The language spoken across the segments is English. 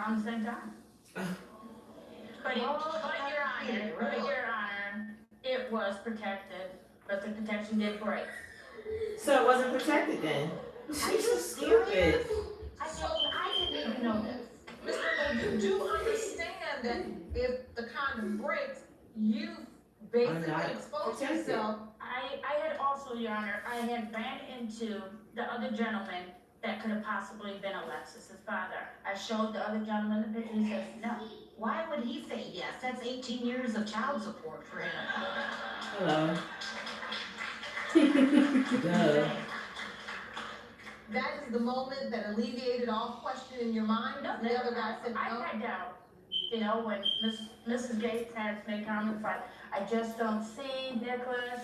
around the same time. But Your Honor, it was protected, but the protection did break. So it wasn't protected then. She's so stupid. I didn't even know this. Mr. Lowe, you do understand that if the condom breaks, you basically expose yourself. I had also, Your Honor, I had ran into the other gentleman that could have possibly been Alexis's father. I showed the other gentleman the picture. He says no. Why would he say yes? That's 18 years of child support for him. Hello. Duh. That is the moment that alleviated all question in your mind? No, the other guy said no? I had doubt. You know, when Mrs. Gates had to make comments like, I just don't see Nicholas.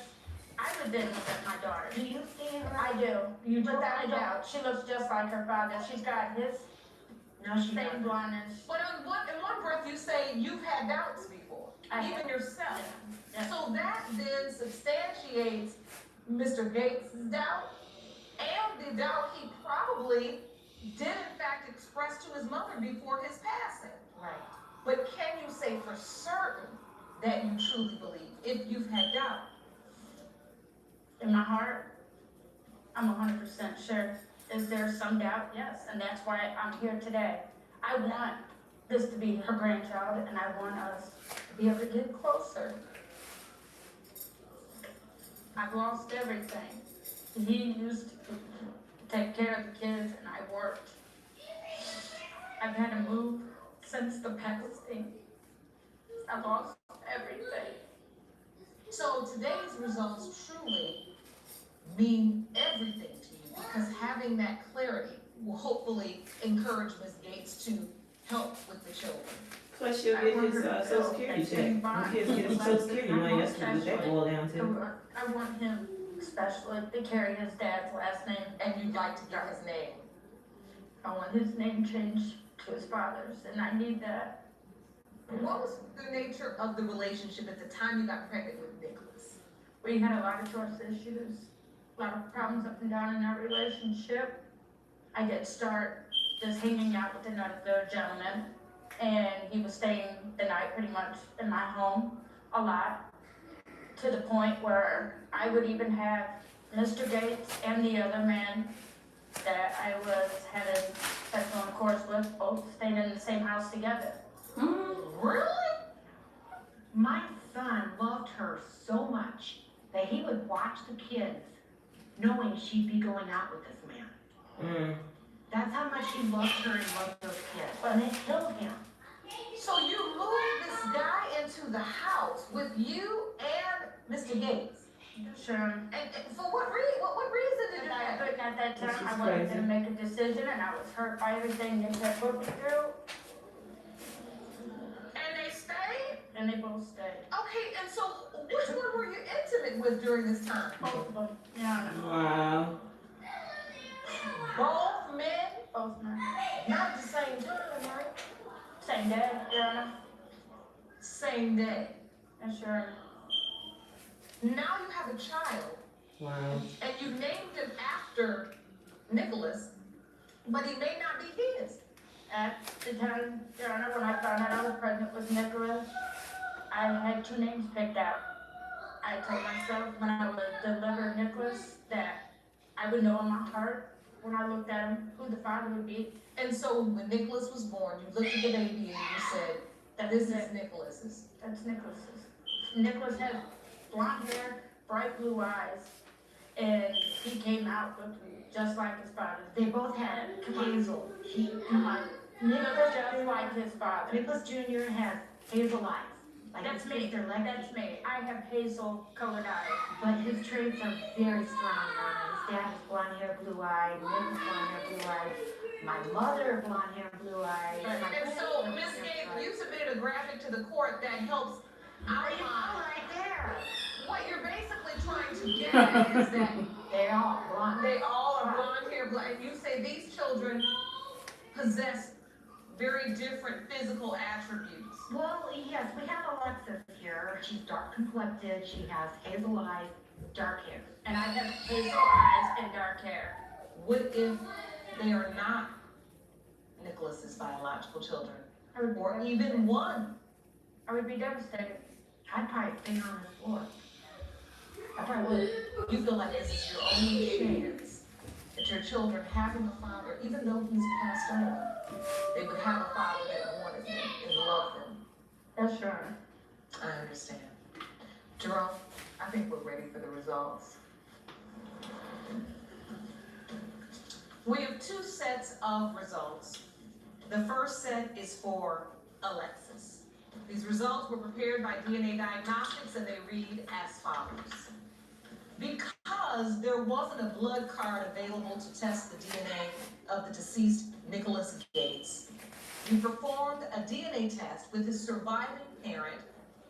I would then look at my daughter. Do you see her? I do. You do without a doubt. She looks just like her father. She's got his same blondness. But in one breath you say you've had doubts before, even yourself. Yeah. So that then substantiates Mr. Gates' doubt and the doubt he probably did in fact express to his mother before his passing. Right. But can you say for certain that you truly believe if you've had doubt? In my heart, I'm 100% sure. Is there some doubt? Yes, and that's why I'm here today. I want this to be her grandchild, and I want us to be able to get closer. I've lost everything. He used to take care of the kids, and I worked. I've had to move since the passing. I lost everything. So today's results truly mean everything to you because having that clarity will hopefully encourage Ms. Gates to help with the children. Plus she'll get his Social Security check. When kids get his Social Security money, that's what that boil down to. I want him especially to carry his dad's last name. And you'd like to get his name. I want his name changed to his father's, and I need that. What was the nature of the relationship at the time you got pregnant with Nicholas? We had a lot of trust issues, a lot of problems up and down in our relationship. I did start just hanging out with another gentleman, and he was staying the night pretty much in my home a lot, to the point where I would even have Mr. Gates and the other man that I was having sexual intercourse with, both staying in the same house together. Really? My son loved her so much that he would watch the kids knowing she'd be going out with this man. That's how much he loved her and loved those kids. And it killed him. So you moved this guy into the house with you and Mr. Gates? Sure. And for what reason? What reason did you have? But at that time, I wanted to make a decision, and I was hurt by everything they had put me through. And they stayed? And they both stayed. Okay, and so which one were you intimate with during this time? Both of them. Yeah. Wow. Both men? Both men. Not the same time, right? Same day, Your Honor. Same day. Yeah, sure. Now you have a child. Wow. And you named him after Nicholas, but he may not be his. At the time, Your Honor, when I found out I was pregnant with Nicholas, I had two names picked out. I told myself when I would deliver Nicholas that I would know in my heart when I looked at him who the father would be. And so when Nicholas was born, you looked at the baby and you said, this is Nicholas's. That's Nicholas's. Nicholas had blonde hair, bright blue eyes, and he came out looking just like his father. They both had hazel. Nicholas just like his father. Nicholas Jr. has hazel eyes. Like That's his me. sister Lexi. That's me. I have hazel colored eyes. But his traits are very strong. His dad has blonde hair, blue eyes. Nicholas blonde hair, blue eyes. My mother, blonde hair, blue eyes. And so, Ms. Gates, you submitted a graphic to the court that helps outline right there. what you're basically trying to get at is that They're all blonde. they all are blonde hair, and you say these children possess very different physical attributes. Well, yes, we have Alexis here. She's dark complected. She has hazel eyes, dark hair. And I have hazel eyes and dark hair. What if they are not Nicholas's biological children, I would be or devastated. even one. I would be devastated. I'd probably faint on the floor. I probably would. You feel like this is your only chance that your children having a father, even though he's passed on, they would have a father that wanted them and loved them. That's right. I understand. Jerome, I think we're ready for the results. We have two sets of results. The first set is for Alexis. These results were prepared by DNA Diagnostics and they read as follows. Because there wasn't a blood card available to test the DNA of the deceased Nicholas Gates, we performed a DNA test with his surviving parent,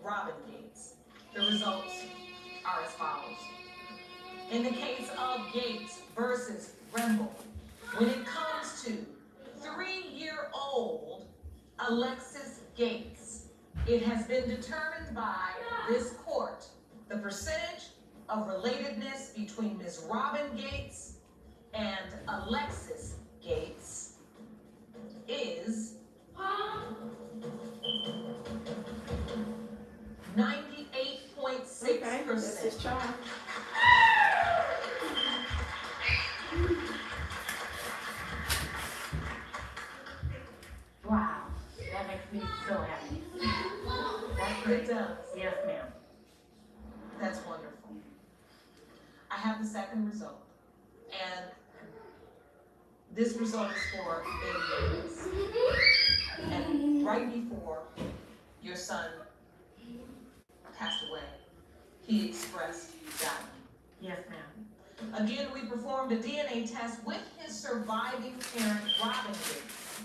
Robin Gates. The results are as follows. In the case of Gates versus Remble, when it comes to 3-year-old Alexis Gates, it has been determined by this court the percentage of relatedness between Ms. Robin Gates and Alexis Gates is 98.6%. Okay, that's his child. Wow, that makes me so happy. That's It great. does. Yes, ma'am. That's wonderful. I have the second result. And this result is for baby Nicholas. And right before your son passed away, he expressed doubt. Yes, ma'am. Again, we performed a DNA test with his surviving parent, Robin Gates.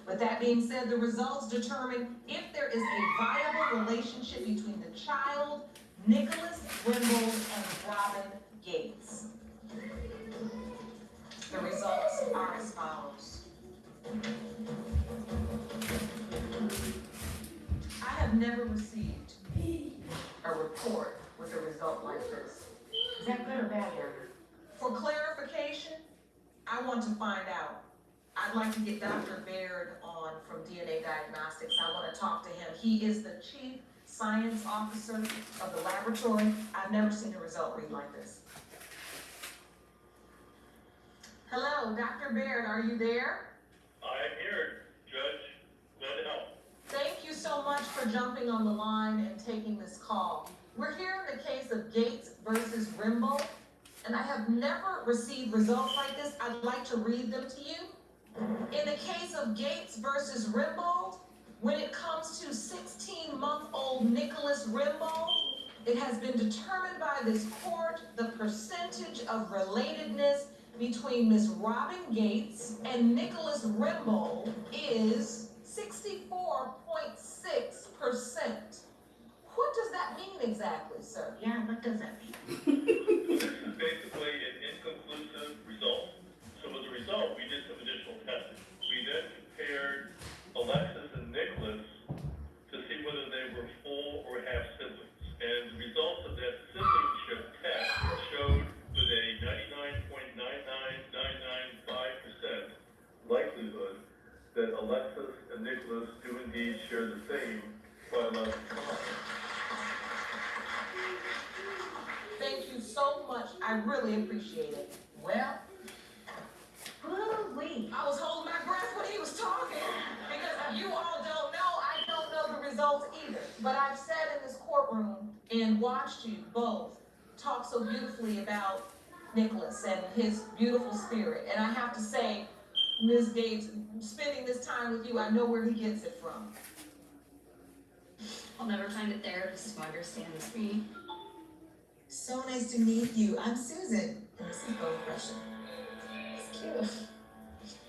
With that being said, the results determine if there is a viable relationship between the child, Nicholas Rimble, and Robin Gates. The results are as follows. I have never received a report with a result like this. Is that good or bad, Aaron? For clarification, I want to find out. I'd like to get Dr. Baird on from DNA Diagnostics. I want to talk to him. He is the chief science officer of the laboratory. I've never seen a result read like this. Hello, Dr. Baird, are you there? I'm here, Judge. Glad to help. Thank you so much for jumping on the line and taking this call. We're here in the case of Gates versus Rimble, and I have never received results like this. I'd like to read them to you. In the case of Gates versus Rimbaud, when it comes to 16-month-old Nicholas Rimbaud, it has been determined by this court the percentage of relatedness between Ms. Robin Gates and Nicholas Rimbaud is 64.6%. What does that mean exactly, sir? Yeah, what does that mean? This is basically an inconclusive result. So as a result, we did some additional testing. We then compared Alexis and Nicholas to see whether they were full or half siblings. And the results of that siblingship test showed with a 99.99995% likelihood that Alexis and Nicholas do indeed share the same biological father. Thank you so much. I really appreciate it. Well, Woo-wee. I was holding my breath when he was talking because you all don't know, I don't know the results either. But I've sat in this courtroom and watched you both talk so beautifully about Nicholas and his beautiful spirit. And I have to say, Ms. Gates, spending this time with you, I know where he gets it from. I'll never find a therapist who understands me. So nice to meet you. I'm Susan, and this is Bo Gresham. It's cute.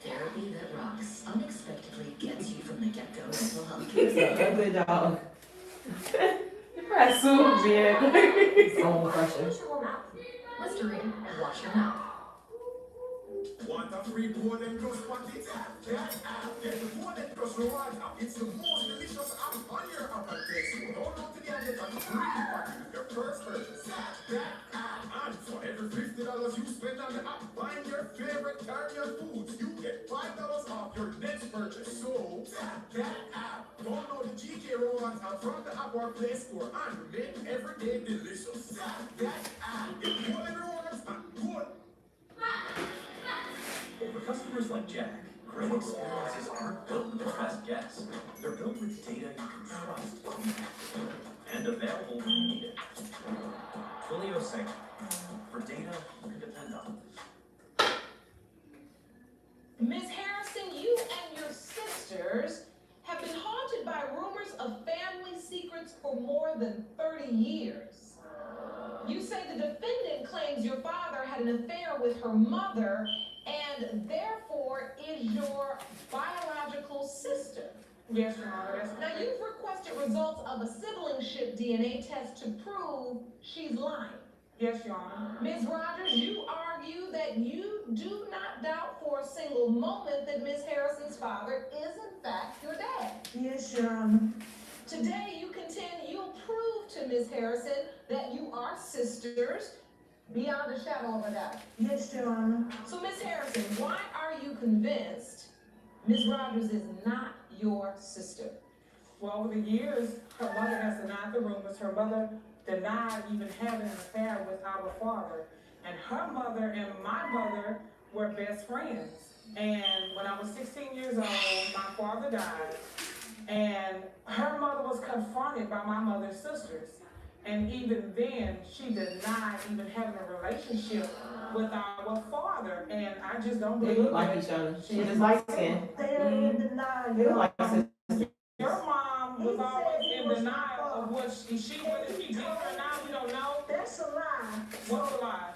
Therapy that rocks unexpectedly gets you from the get-go mental health care. It's an ugly dog. That's so big. So precious. Wash your mouth. Listerine and wash your mouth. Want a free More Than Plus packet? That app, get the More Than Plus reward app. It's the most delicious app on your Apple Play Store. Download today and get a free packet with your first purchase. That app. And for every $50 you spend on the app buying your favorite Caribbean foods, you get $5 off. off your next purchase. So tap that app. Download the GK Romance app from the App or Play Store and make every day delicious. Tap that app. It's more than romance and good. For customers like Jack, great experiences aren't built with the fast gas. They're built with data you can trust and available when you need it. Twilio Sync for data you can depend on. Ms. Harrison, you and your sisters have been haunted by rumors of family secrets for more than 30 years. You say the defendant claims your father had an affair with her mother and therefore is your biological sister. Yes, Your Honor. Now, you've requested results of a siblingship DNA test to prove she's lying. Yes, Your Honor. Ms. Rogers, you argue that you do not doubt for a single moment that Ms. Harrison's father is in fact your dad. Yes, Your Honor. Today, you contend you'll prove to Ms. Harrison that you are sisters beyond a shadow of a doubt. Yes, Your Honor. So, Ms. Harrison, why are you convinced Ms. Rogers is not your sister? Well, over the years, her mother has denied the rumors. Her mother denied even having an affair with our father. And her mother and my mother were best friends. And when I was 16 years old, my father died. And her mother was confronted by my mother's sisters. And even then, she denied even having a relationship with our father. And I just don't They believe look like that. each other. She just light skin. They are in denial. They look like sisters. Your mom was always in denial of what whether she did or not, we don't know. That's a lie. What's the lie?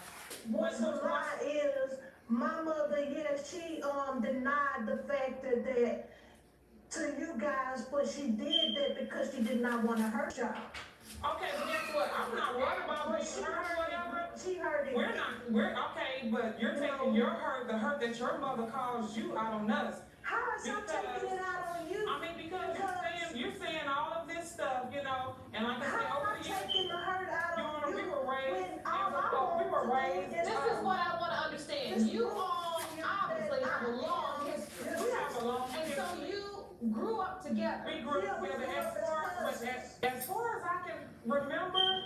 What's a lie is my mother, yes, she denied the fact that to you guys, but she did that because she did not want to hurt y'all. Okay, but guess what? I'm not worried about But being she hurt or whatever. She heard it. We're okay, but you're taking your hurt, the hurt that your mother caused you out on us. How is I'm taking it out on you? I mean, because you're saying all of this stuff, you know, and like I said, How over am I the years, taking the hurt out Your on Honor, you? we were raised, When all I we were want to raised. do This is what I want to understand. You all obviously have a long history. We have a long And so history. you grew up together. We grew up together as far as I can remember,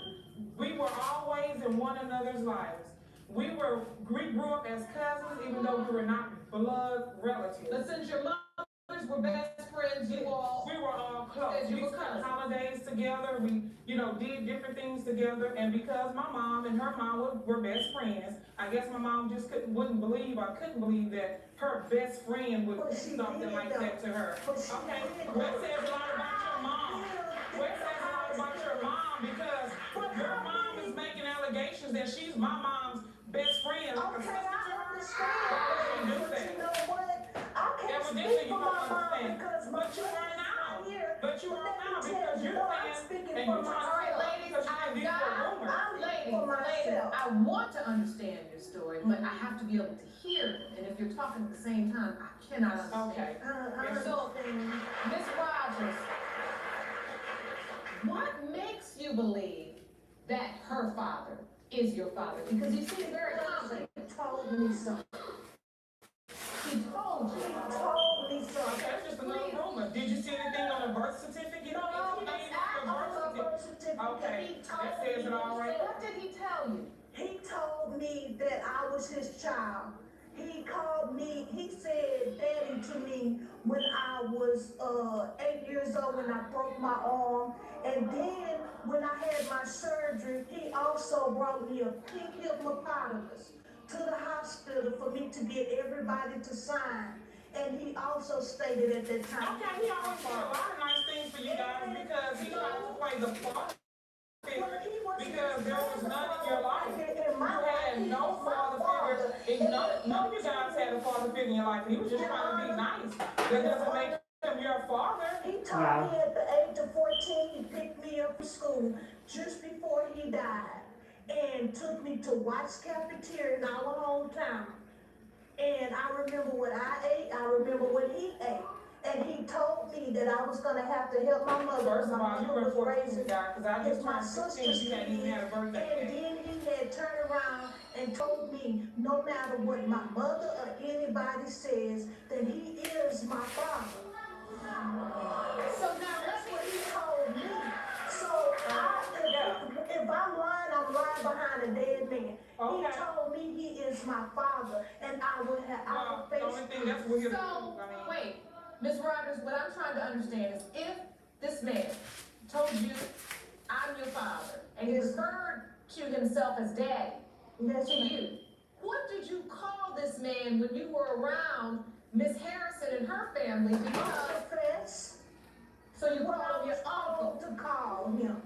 we were always in one another's lives. We grew up as cousins, even though we were not blood relatives. But since your mothers were best friends, you all We were all close. Said you We were spent cousins. holidays together. We, did different things together. And because my mom and her mom were best friends, I guess my mom just couldn't believe that her best friend would do something like that to her. Okay, that says a lot about your mom. That says a lot about your mom because your mom is making allegations that she's my mom's best friend. Like a Okay, sister to I her. understand. Why would she do But that? you know what? I can't Evidently, speak you for don't my mom understand. because my But you are brother's now. not here. But you are now because you're I'm saying, speaking and for you're trying to All right, say, ladies, because I've these are rumors. I'm Ladies, for myself. I want to understand your story, but I have to be able to hear it. And if you're talking at the same time, I cannot understand. Okay. I So, understand. Ms. Rogers, what makes you believe that her father is your father? Because you seem very confident. He told me so. He told you. He told me so. Okay, that's just another rumor. Did you see anything on the birth certificate? No, Anything on the birth certificate? Okay, He told that says it all right. What did he tell you? He told me that I was his child. He called me, he said daddy to me when I was 8 years old when I broke my arm. And then when I had my surgery, he also brought me a pink hippopotamus to the hospital for me to get everybody to sign. And he also stated at that time. Okay, he always did a lot of nice things for you guys because he tried to play the father figure because there was none in your life. You had no father figure. None of you guys had a father figure in your life. He was just trying to be nice. That doesn't make him your father. He told me at the age of 14, he picked me up from school just before he died and took me to Watts Cafeteria in our hometown. And I remember what I ate, I remember what he ate. And he told me that I was gonna have to help my mother. First of all, you were was 14, raising guy, because I just my turned 16, sisters you hadn't even had a birthday and yet. then he had turned around and told me, no matter what my mother or anybody says, that he is my father. So now that's what he told me. So if I'm lying, I'm lying behind a dead man. Okay. He told me he is my father, and I would The only thing that's weird. So, wait, Ms. Rogers, what I'm trying to understand is if this man told you, I'm your father, and he referred to himself as daddy to you, what did you call this man when you were around Miss Harrison and her family? Because, so you called him your uncle. To call him.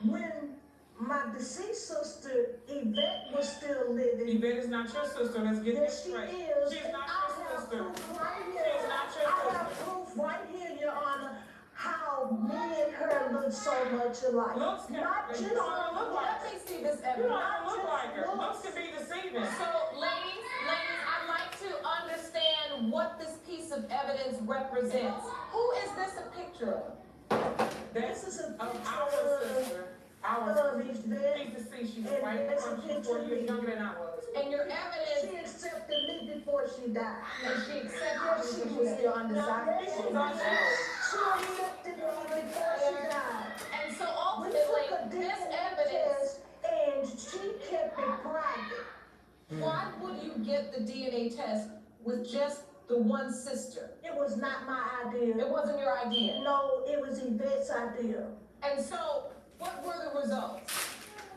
When my deceased sister, Yvette, was still living. Yvette is not your sister, let's get this straight. She is. She's not your sister. Right here. She's not your sister. I have proof right here, Your Honor, how me and her look so much alike. Looks can, you don't even look like her. Let me see this You evidence. don't even look like her. Looks can be deceiving. So, ladies, I'd like to understand what this piece of evidence represents. Who is this a picture of? This is a Of picture our sister. Our sister. She's deceased. She was right before you were younger than I was. And your evidence, She accepted me before she died. and she accepted She you. was still undecided. She was undecided. She accepted me before she died. And so We took ultimately, a this DNA evidence, test, and she kept it private. why would you get the DNA test with just the one sister? It was not my idea. It wasn't your idea. No, it was Yvette's idea. And so, what were the results?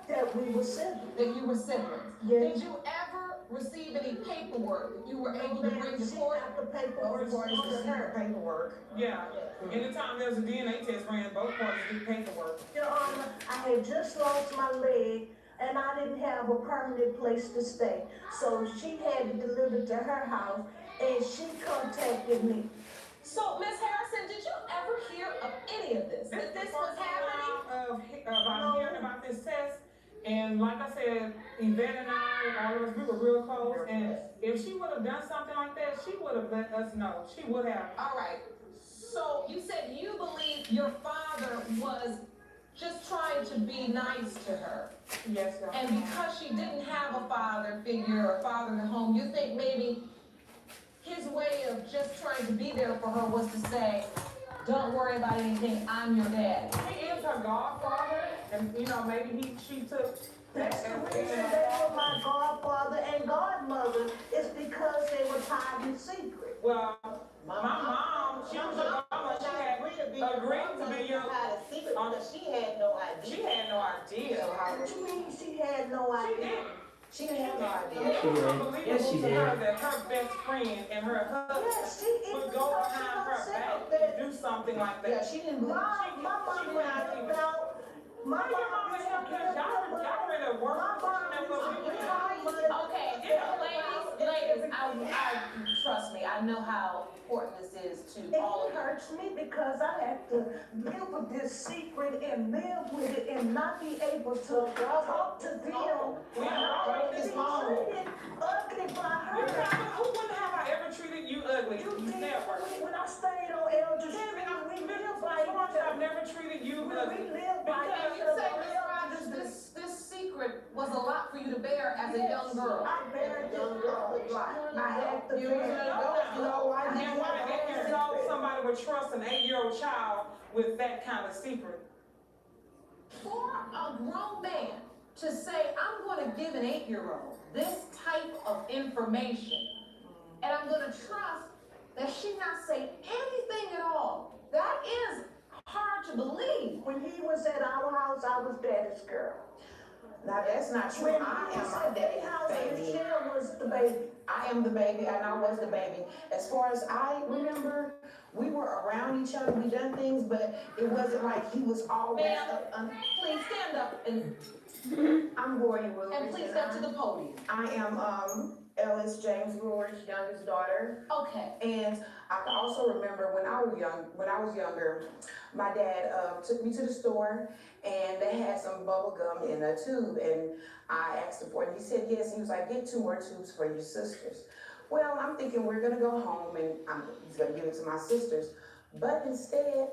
That we were siblings. That you were siblings? Yes. Did you ever receive any paperwork that you were able to bring to She court? got the paperwork to her. Paperwork. Yeah. Anytime there's a DNA test ran, both parties get paperwork. Your Honor, I had just lost my leg, and I didn't have a permanent place to stay. So she had it delivered to her house, and she contacted me. So, Ms. Harrison, did you ever hear of any of this? That this was happening? About hearing about this test, and like I said, Yvette and I, all of us, we were real close, and if she would have done something like that, she would have let us know. She would have. All right. So, you said you believe your father was just trying to be nice to her. Yes, sir. And because she didn't have a father figure or father at home, you think maybe his way of just trying to be there for her was to say, don't worry about anything, I'm your dad. He is her godfather, and maybe she took. That's the reason they were my godfather and godmother, is because they were tied in secret. Well, my mom, she was a mama, she had agreed to be your. She had no idea. She had no idea. What you mean she had no idea? She had no idea. It was unbelievable to her that her best friend and her husband would go behind her back and do something like that. Yeah, she didn't believe. My mama found out. My mama y'all ready to work. Okay, ladies, I trust me, I know how important this is to all It of you. hurts me because I have to live with this secret and live with it and not be able to talk to them. We are Be treated ugly by her. Who wouldn't have I ever treated you ugly? You did Never. when I stayed on Elder Street. We live like I've never treated you ugly. we live like And you say, Ms. Rogers, this secret was a lot for you to bear as a young girl. I buried this girl. I had to You bear was an it. adult. No, I And didn't. why the 8 years old somebody would trust an 8-year-old child with that kind of secret? For a grown man to say, I'm going to give an 8-year-old this type of information, and I'm going to trust that she not say anything at all, that is hard to believe. When he was at our house, I was daddy's girl. Now, that's not true. When I he am was my at their house, daddy's baby. Michelle was the baby. I am the baby, and I was the baby. As far as I remember, we were around each other, we done things, but it wasn't like he was always Ma'am, please stand up and I'm Gloria Woolridge. please step to the podium. I am Ellis James Woolridge's youngest daughter. Okay. And I can also remember when I was younger, my dad took me to the store and they had some bubble gum in a tube, and I asked him for it, and he said yes. He was like, get 2 more tubes for your sisters. Well, I'm thinking we're gonna go home and he's gonna give it to my sisters. But instead,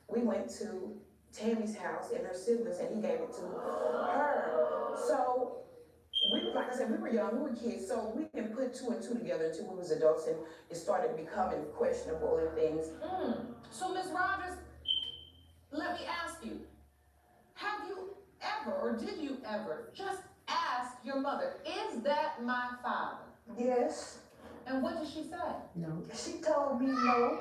we went to Tammy's house and her siblings, and he gave it to her. So like I said, we were young, we were kids, so we didn't put two and two together until we was adults and it started becoming questionable and things. So Ms. Rogers, let me ask you, have you ever, or did you ever, just ask your mother, is that my father? Yes, And what did she say? she told me no,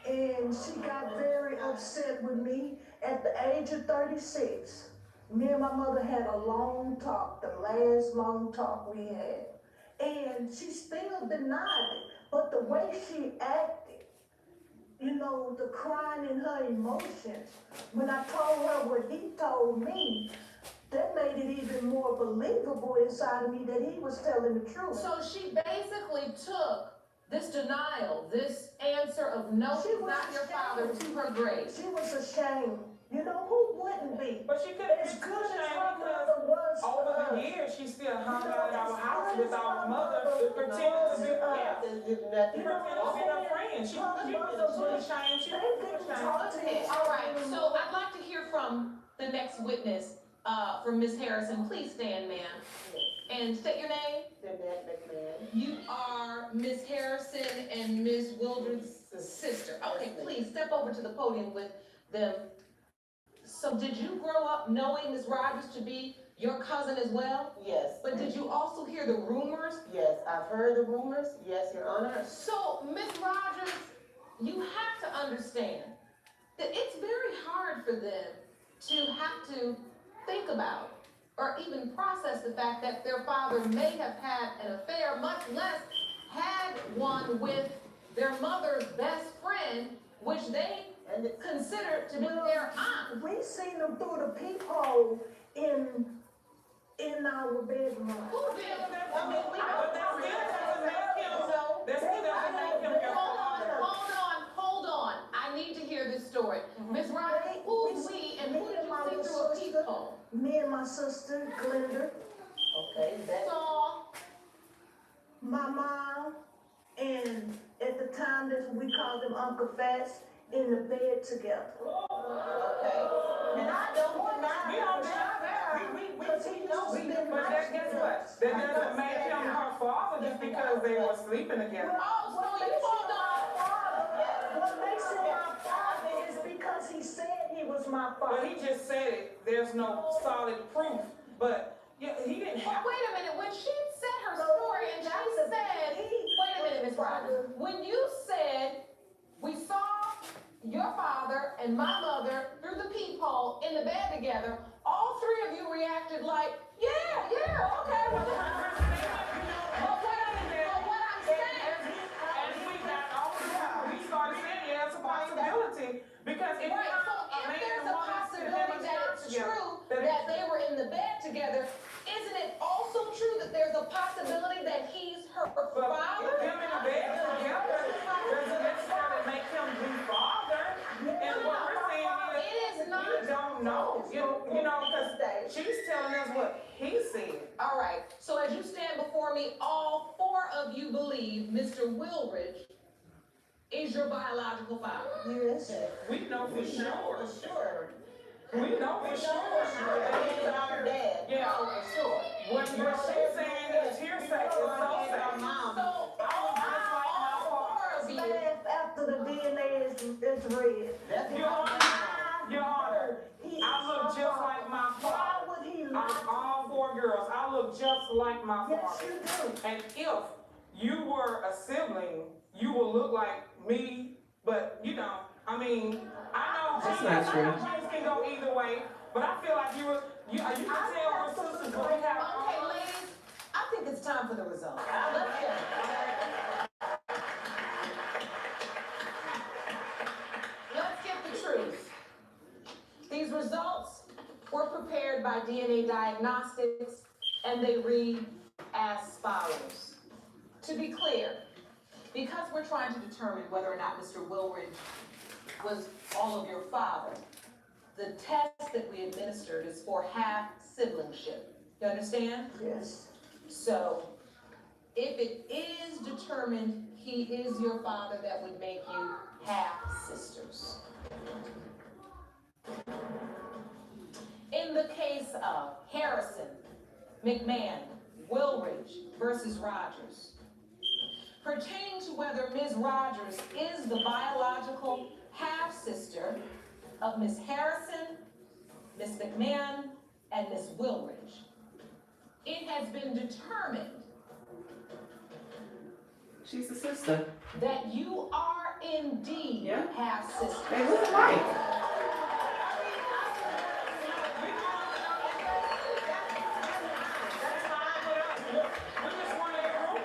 and she got very upset with me at the age of 36. Me and my mother had a long talk, the last long talk we had. And she still denied it, but the way she acted, you know, the crying in her emotions, when I told her what he told me, that made it even more believable inside of me that he was telling the truth. So she basically took this denial, this answer of no, She he's was not your father, to her grave. She was ashamed. You know, who wouldn't be? But she couldn't As be good as ashamed her because mother was for over the us. years, she still hung You know, out at our as house good with as our her mother, mother pretending to be, was yeah. to us. You know, pretending to be her friend. She Her mother was ashamed. She they was didn't ashamed. talk to Okay, each all other right, so anymore. I'd like to hear from the next witness, from Ms. Harrison. Please stand, ma'am. And state your name. You are Ms. Harrison and Ms. Wildred's sister. Okay, please step over to the podium with them. So did you grow up knowing Ms. Rogers to be your cousin as well? Yes. But did you also hear the rumors? Yes, I've heard the rumors. Yes, Your Honor. So, Ms. Rogers, you have to understand that it's very hard for them to have to think about or even process the fact that their father may have had an affair, much less had one with their mother's best friend, which they considered to be their aunt. We seen them through the peephole in our bedroom. Who did? I mean, we But that still doesn't make him your father. Hold on. I need to hear this story. Ms. Rogers, who's we and who did you see through a peephole? Me and my sister, Glenda, Okay, that. Saw. my mom, and at the time that we called him Uncle Fats, in the bed together. Okay. And I don't deny. We don't deny that. Because he knows me. But guess what? That doesn't make him her father just because they were sleeping together. Oh, so you hold on. What makes him my father is because he said he was my father. But he just said it. There's no solid proof. But yeah, he didn't But have. wait a minute, when she said her story and she said, wait a minute, Ms. Rogers, when you said, we saw your father and my mother through the peephole in the bed together, all three of you reacted like, yeah, okay. But what I'm saying, As we got older, we started saying, yeah, it's a possibility. Because if right, so if there's a possibility that it's true that they were in the bed together, isn't it also true that there's a possibility that he's her father? Them in the bed together doesn't necessarily make him the father. And what we're saying is, It is not. we don't know. You know, because she's telling us what he said. All right, so as you stand before me, all four of you believe Mr. Wilridge is your biological father. Yes. We know for sure. For sure. We know for sure. He's our dad. Yeah. For sure. What she's saying is hearsay, it's so sad. Our mom. So, I was just like my all father. four of you, Laugh after the DNA is read. That's Your Honor, I look just like my Why father. would he Out lie? of all four girls, I look just like my Yes, father. you do. And if you were a sibling, you would look like me, but you know, I mean, I know genes can go either way, but I feel like you can tell we're sisters, but we have. okay, ladies, I think it's time for the results. Let's go. Let's get the truth. These results were prepared by DNA Diagnostics, and they read as follows. To be clear, because we're trying to determine whether or not Mr. Wilridge was all of your father, the test that we administered is for half siblingship. You understand? Yes. So, if it is determined he is your father, that would make you half sisters. In the case of Harrison, McMahon, Wilridge versus Rogers, pertaining to whether Ms. Rogers is the biological half-sister of Ms. Harrison, Ms. McMahon, and Ms. Wilridge. It has been determined She's the sister. that you are indeed half-sisters. They look alike.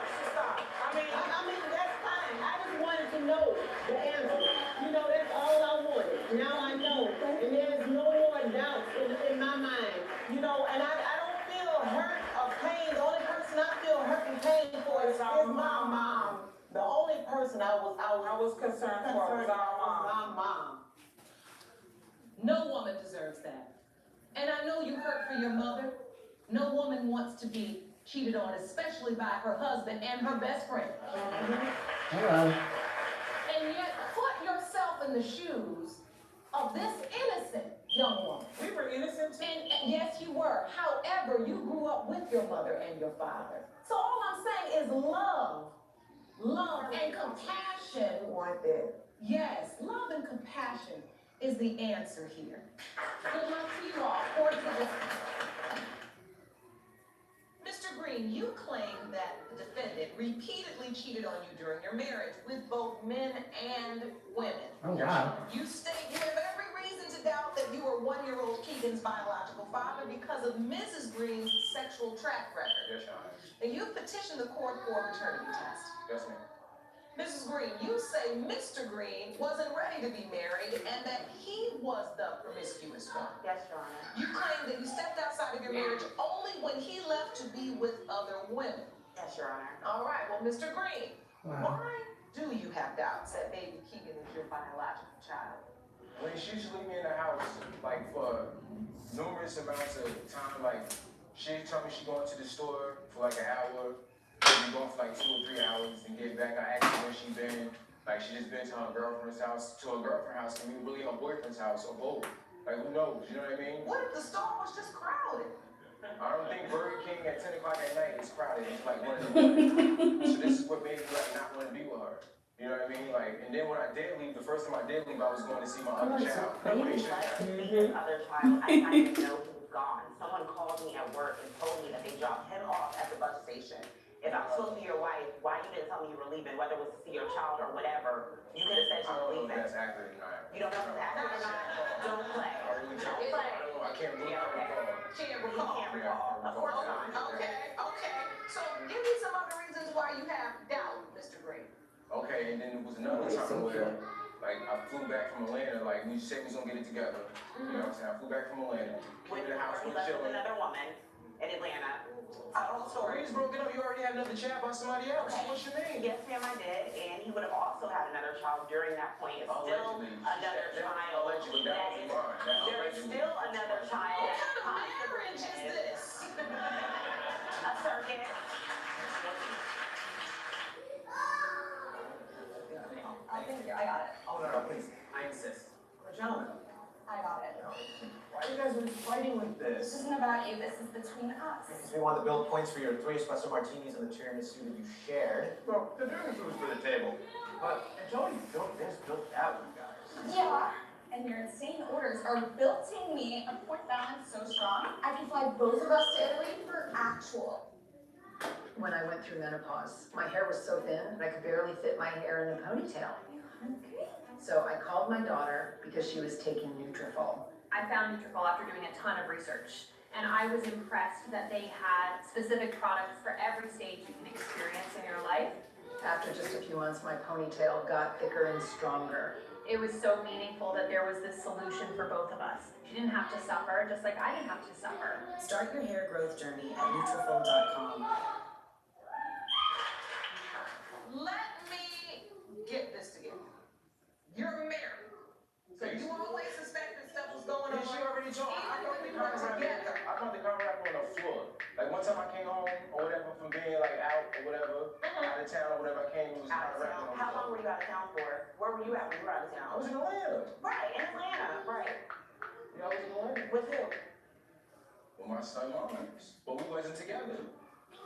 I mean, that's fine. I just wanted to know the answer. You know, that's all I wanted. Now I know. And there's no more doubt in my mind. You know, and I don't feel hurt or pain. The only person I feel hurt and pain for is my mom. The only person I was concerned for was my mom. No woman deserves that. And I know you hurt for your mother. No woman wants to be cheated on, especially by her husband and her best friend. Hello. And yet, put yourself in the shoes of this innocent young woman. We were innocent too. And yes, you were. However, you grew up with your mother and your father. So all I'm saying is love and compassion. Want that. Yes, love and compassion is the answer here. Good luck to you all. Court is adjourned. Mr. Green, you claim that the defendant repeatedly cheated on you during your marriage with both men and women. Oh, God. You state you have every reason to doubt that you were one-year-old Keegan's biological father because of Mrs. Green's sexual track record. Yes, Your Honor. And you petitioned the court for a paternity test. Yes, ma'am. Mrs. Green, you say Mr. Green wasn't ready to be married and that he was the promiscuous one. Yes, Your Honor. You claim that you stepped outside of your marriage only when he left to be with other women. Yes, Your Honor. All right, well, Mr. Green, Wow. why do you have doubts that baby Keegan is your biological child? I mean, she used to leave me in the house, like, for numerous amounts of time. Like, she told me she going to the store for like an hour, be going for like 2 or 3 hours, and get back. I asked her where she been. Like, she just been to her girlfriend's house. To her girlfriend's house, I mean, really her boyfriend's house, or both. Like, who knows, you know what I mean? What if the store was just crowded? I don't think Burger King at 10 o'clock at night is crowded. It's like 1 in the morning. So this is what made me like not want to be with her. You know what I mean? Like, and then when I did leave, the first time I did leave, I was going to see my other child. His other child, I didn't know he was gone. Someone called me at work and told me that they dropped him off at the bus station. If I'm supposed to be your wife, why you didn't tell me you were leaving, whether it was to see your child or whatever, you could have said you were leaving. That's accurate or not. You don't know if it's accurate or not? Don't play. I really don't. Don't play. I can't really recall. Can't You recall. can't recall. Of course not. Okay. So give me some other reasons why you have doubt, Mr. Green. Okay, and then there was another time where, like, I flew back from Atlanta, like, we said we was gonna get it together. You know what I'm saying? I flew back from Atlanta. When In the house, he we left with chilling. another woman in Atlanta. We just broke it up. You already had another child by somebody else. Okay. What's your name? Yes, ma'am, I did, and he would have also had another child during that point. It's still Allegedly. another child. Allegedly, that was mine. That There is allegedly. still another child. What kind of possibly marriage is his. this? A circuit. I got it. Oh, no, please, I insist. Gentlemen, I got it. why are you guys really fighting like This this? isn't about you, this is between us. Because we want to build points for your 3 espresso martinis and the tiramisu that you shared. Well, the tiramisu was for the table. But it's already built this, built that, you guys. Yeah, and your insane orders are built-in me a point balance so strong, I can fly both of us to Italy for actual. When I went through menopause, my hair was so thin and I could barely fit my hair in a ponytail. Okay. So I called my daughter because she was taking Nutrafol. I found Nutrafol after doing a ton of research, and I was impressed that they had specific products for every stage you can experience in your life. After just a few months, my ponytail got thicker and stronger. It was so meaningful that there was this solution for both of us. She didn't have to suffer, just like I didn't have to suffer. Start your hair growth journey at Nutrafol.com. Let me get this together. You're married. So you always suspected stuff was going on. She already told me. I caught the car wrap on the floor. Like, one time I came home or whatever from being like out or whatever, out of town or whatever, I came, it was Out car of wrap town. on the How long floor. were you out of town for? Where were you at when you were out of I town? was in Atlanta. Right, in Atlanta, right. Yeah, I was in Atlanta. With who? With my son, Mars. But we wasn't together.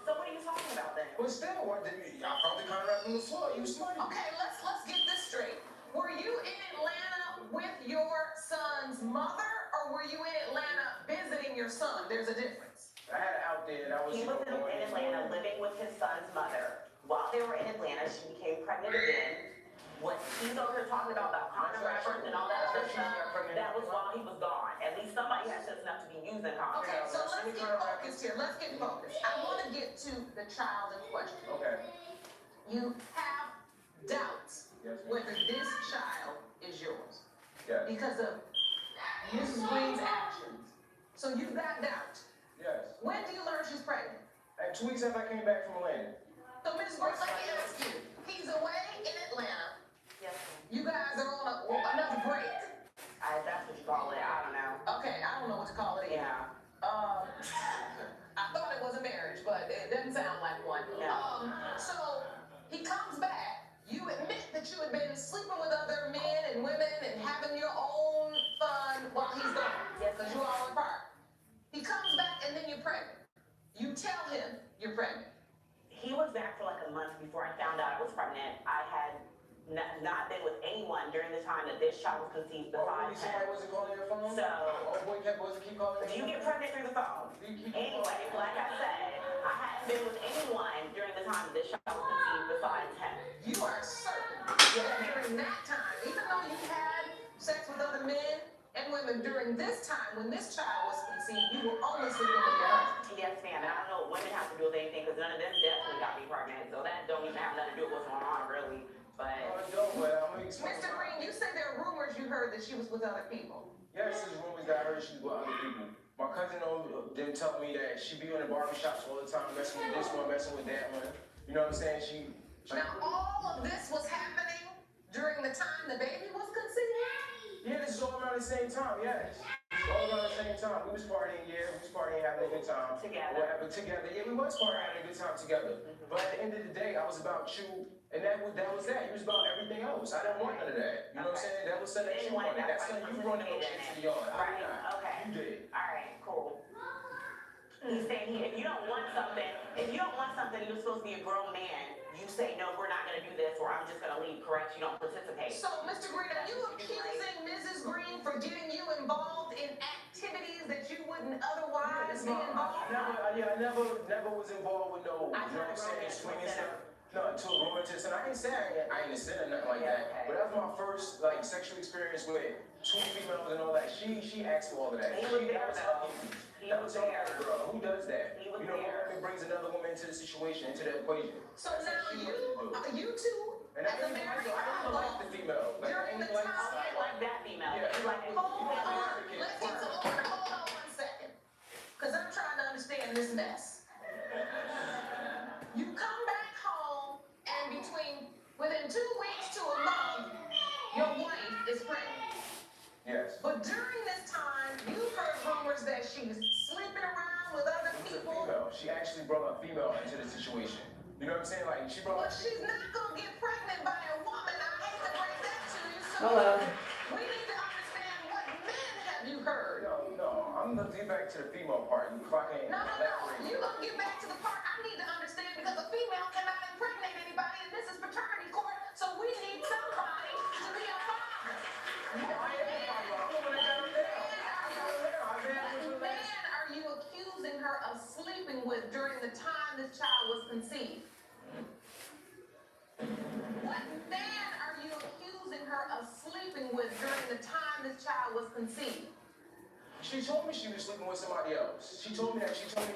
So what are you talking about then? But still, what did you? I found the contract on the floor. You was money. Okay, let's get this straight. Were you in Atlanta with your son's mother, or were you in Atlanta visiting your son? There's a difference. I had it out there. That was. He was in Atlanta living with his son's mother. While they were in Atlanta, she became pregnant again. What he's over here talking about condom wrappers and all that other stuff, that was while he was gone. At least somebody has sense enough to be using condoms. Okay, so let's get focused here. Let's get focused. I want to get to the child in question. Okay. You have doubts whether this child is yours because of Mrs. Green's actions. So you've got doubt. Yes. When do you learn she's pregnant? And 2 weeks after I came back from Atlanta. So Mrs. Green, let me ask you. He's away in Atlanta. Yes. You guys are on another break. That's what you call it. I don't know. Okay, I don't know what to call it either. Yeah. I thought it was a marriage, but it doesn't sound like one. No. So he comes back. You admit that you had been sleeping with other men and women and having your own fun while he's gone. Yes, because you all apart. He comes back and then you're pregnant. You tell him you're pregnant. He was back for like a month before I found out I was pregnant. I had not been with anyone during the time that this child was conceived besides him. Somebody wasn't calling your phone? So, wasn't keep calling your phone? you get pregnant through the phone. Anyway, like I said, I hadn't been with anyone during the time that this child was conceived besides him. You are certain that during that time, even though you had sex with other men and women during this time when this child was conceived, you were only sleeping with your husband. Yes, ma'am. And I don't know what women have to do with anything because none of them definitely got me pregnant. So that don't even have nothing to do with what's going on, really. But Mr. Green, you say there are rumors you heard that she was with other people. Yes, there's rumors that I heard she was with other people. My cousin didn't tell me that she be in the barbershops all the time, messing with this one, messing with that one. You know what I'm saying? Now, all of this was happening during the time the baby was conceived? Yeah, this is all around the same time, yes. All around the same time. We was partying, having a good time. Together. Whatever, together. Yeah, we was partying, having a good time together. But at the end of the day, I was about you, and that was that. You was about everything else. I didn't want none of that. You know what I'm saying? That was something that you wanted. That's something you running those shit to the yard. I did not. Okay. You did. All right, cool. He's saying if you don't want something, you're supposed to be a grown man. You say, no, we're not going to do this, or I'm just going to leave, correct? You don't participate. So, Mr. Green, are you accusing Mrs. Green for getting you involved in activities that you wouldn't otherwise be involved in? I never was involved with no, you know what I'm saying, swinging stuff. No, to a romantic, and I ain't say I ain't a sinner, nothing like that. But that was my first, like, sexual experience with 2 females and all that. She asked for all of that. He was there, though. That was her, girl. Who does that? He was you know, there. one woman brings another woman into the situation, into the equation. So now you two, and as a married I don't like the female. Like, during the time, I like that female. Yeah. You like it. hold on 1 second, because I'm trying to understand this mess. You come back home, and within 2 weeks to a month, your wife is pregnant. Yes. But during this time, you've heard rumors that she was sleeping around with other people. Female. She actually brought a female into the situation. You know what I'm saying? Like, she brought. But she's not gonna get pregnant by a woman. I hate to break that to you. So Hello. we need to understand what men have you heard. No. I'm gonna get back to the female part. If I can. No. You gonna get back to the part I need to understand because a female cannot impregnate anybody, and this is paternity court. So we need somebody to be a father. Man, are you accusing her of sleeping with during the time this child was conceived? What man are you accusing her of sleeping with during the time this child was conceived? She told me she was sleeping with somebody else. She told me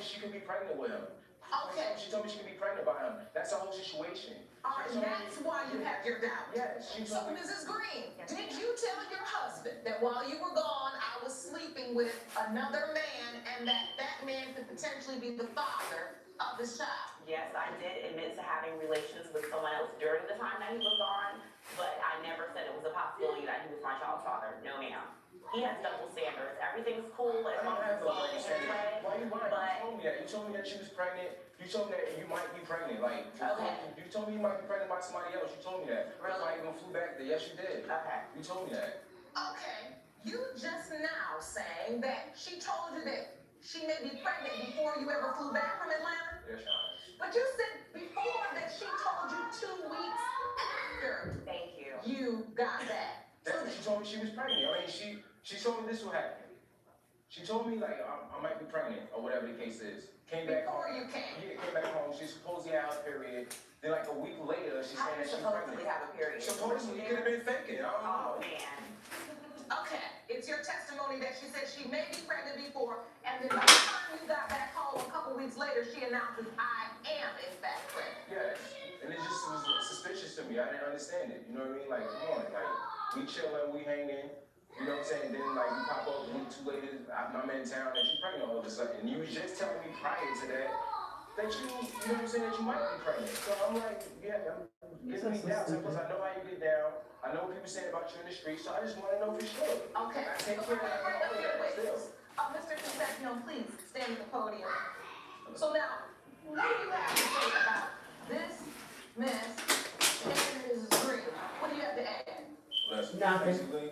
she could be pregnant with him. Okay. She told me she could be pregnant by him. That's the whole situation. All right, that's why you have your doubt. Yes, she So, told me. Mrs. Green, did you tell your husband that while you were gone, I was sleeping with another man and that man could potentially be the father of this child? Yes, I did admit to having relations with someone else during the time that he was gone, but I never said it was a possibility that he was my child's father. No, ma'am. He has double standards. Everything's cool as long as it's going his way. Why you lying? But You told me that. You told me that she was pregnant. You told me that you might be pregnant. Like, Okay. You told me you might be pregnant by somebody else. You told me that. Really? I even flew back there. Yes, you did. okay. You told me that. Okay, you just now saying that she told you that she may be pregnant before you ever flew back from Atlanta? Yes, Sean. But you said before that she told you 2 weeks after. Thank you. You got that. That's what she told me she was pregnant. I mean, she told me this will happen. She told me like I might be pregnant or whatever the case is. Came back Before home. you came. Yeah, came back home. She supposedly had a period. Then like a week later, she's saying that she's supposedly pregnant. have a period? Supposedly, could have been faking. I don't know. Oh, man. Okay, it's your testimony that she said she may be pregnant before, and then by the time you got back home a couple weeks later, she announces, I am in fact pregnant. Yes. And it just was suspicious to me. I didn't understand it. You know what I mean? Like, come on, like we chilling, we hanging. You know what I'm saying? Then like you pop up a week too later, I'm in town and she's pregnant all of a sudden. And you was just telling me prior to that you know what I'm saying, that you might be pregnant. So I'm like, yeah, I'm giving me doubts because I know how you get down. I know what people say about you in the street, so I just want to know for sure. Okay. I take care of that still. Mr. Concepcion, please stand at the podium. So now, what do you have to say about this mess and Mrs. Green? What do you have to add? Listen, Nothing. basically,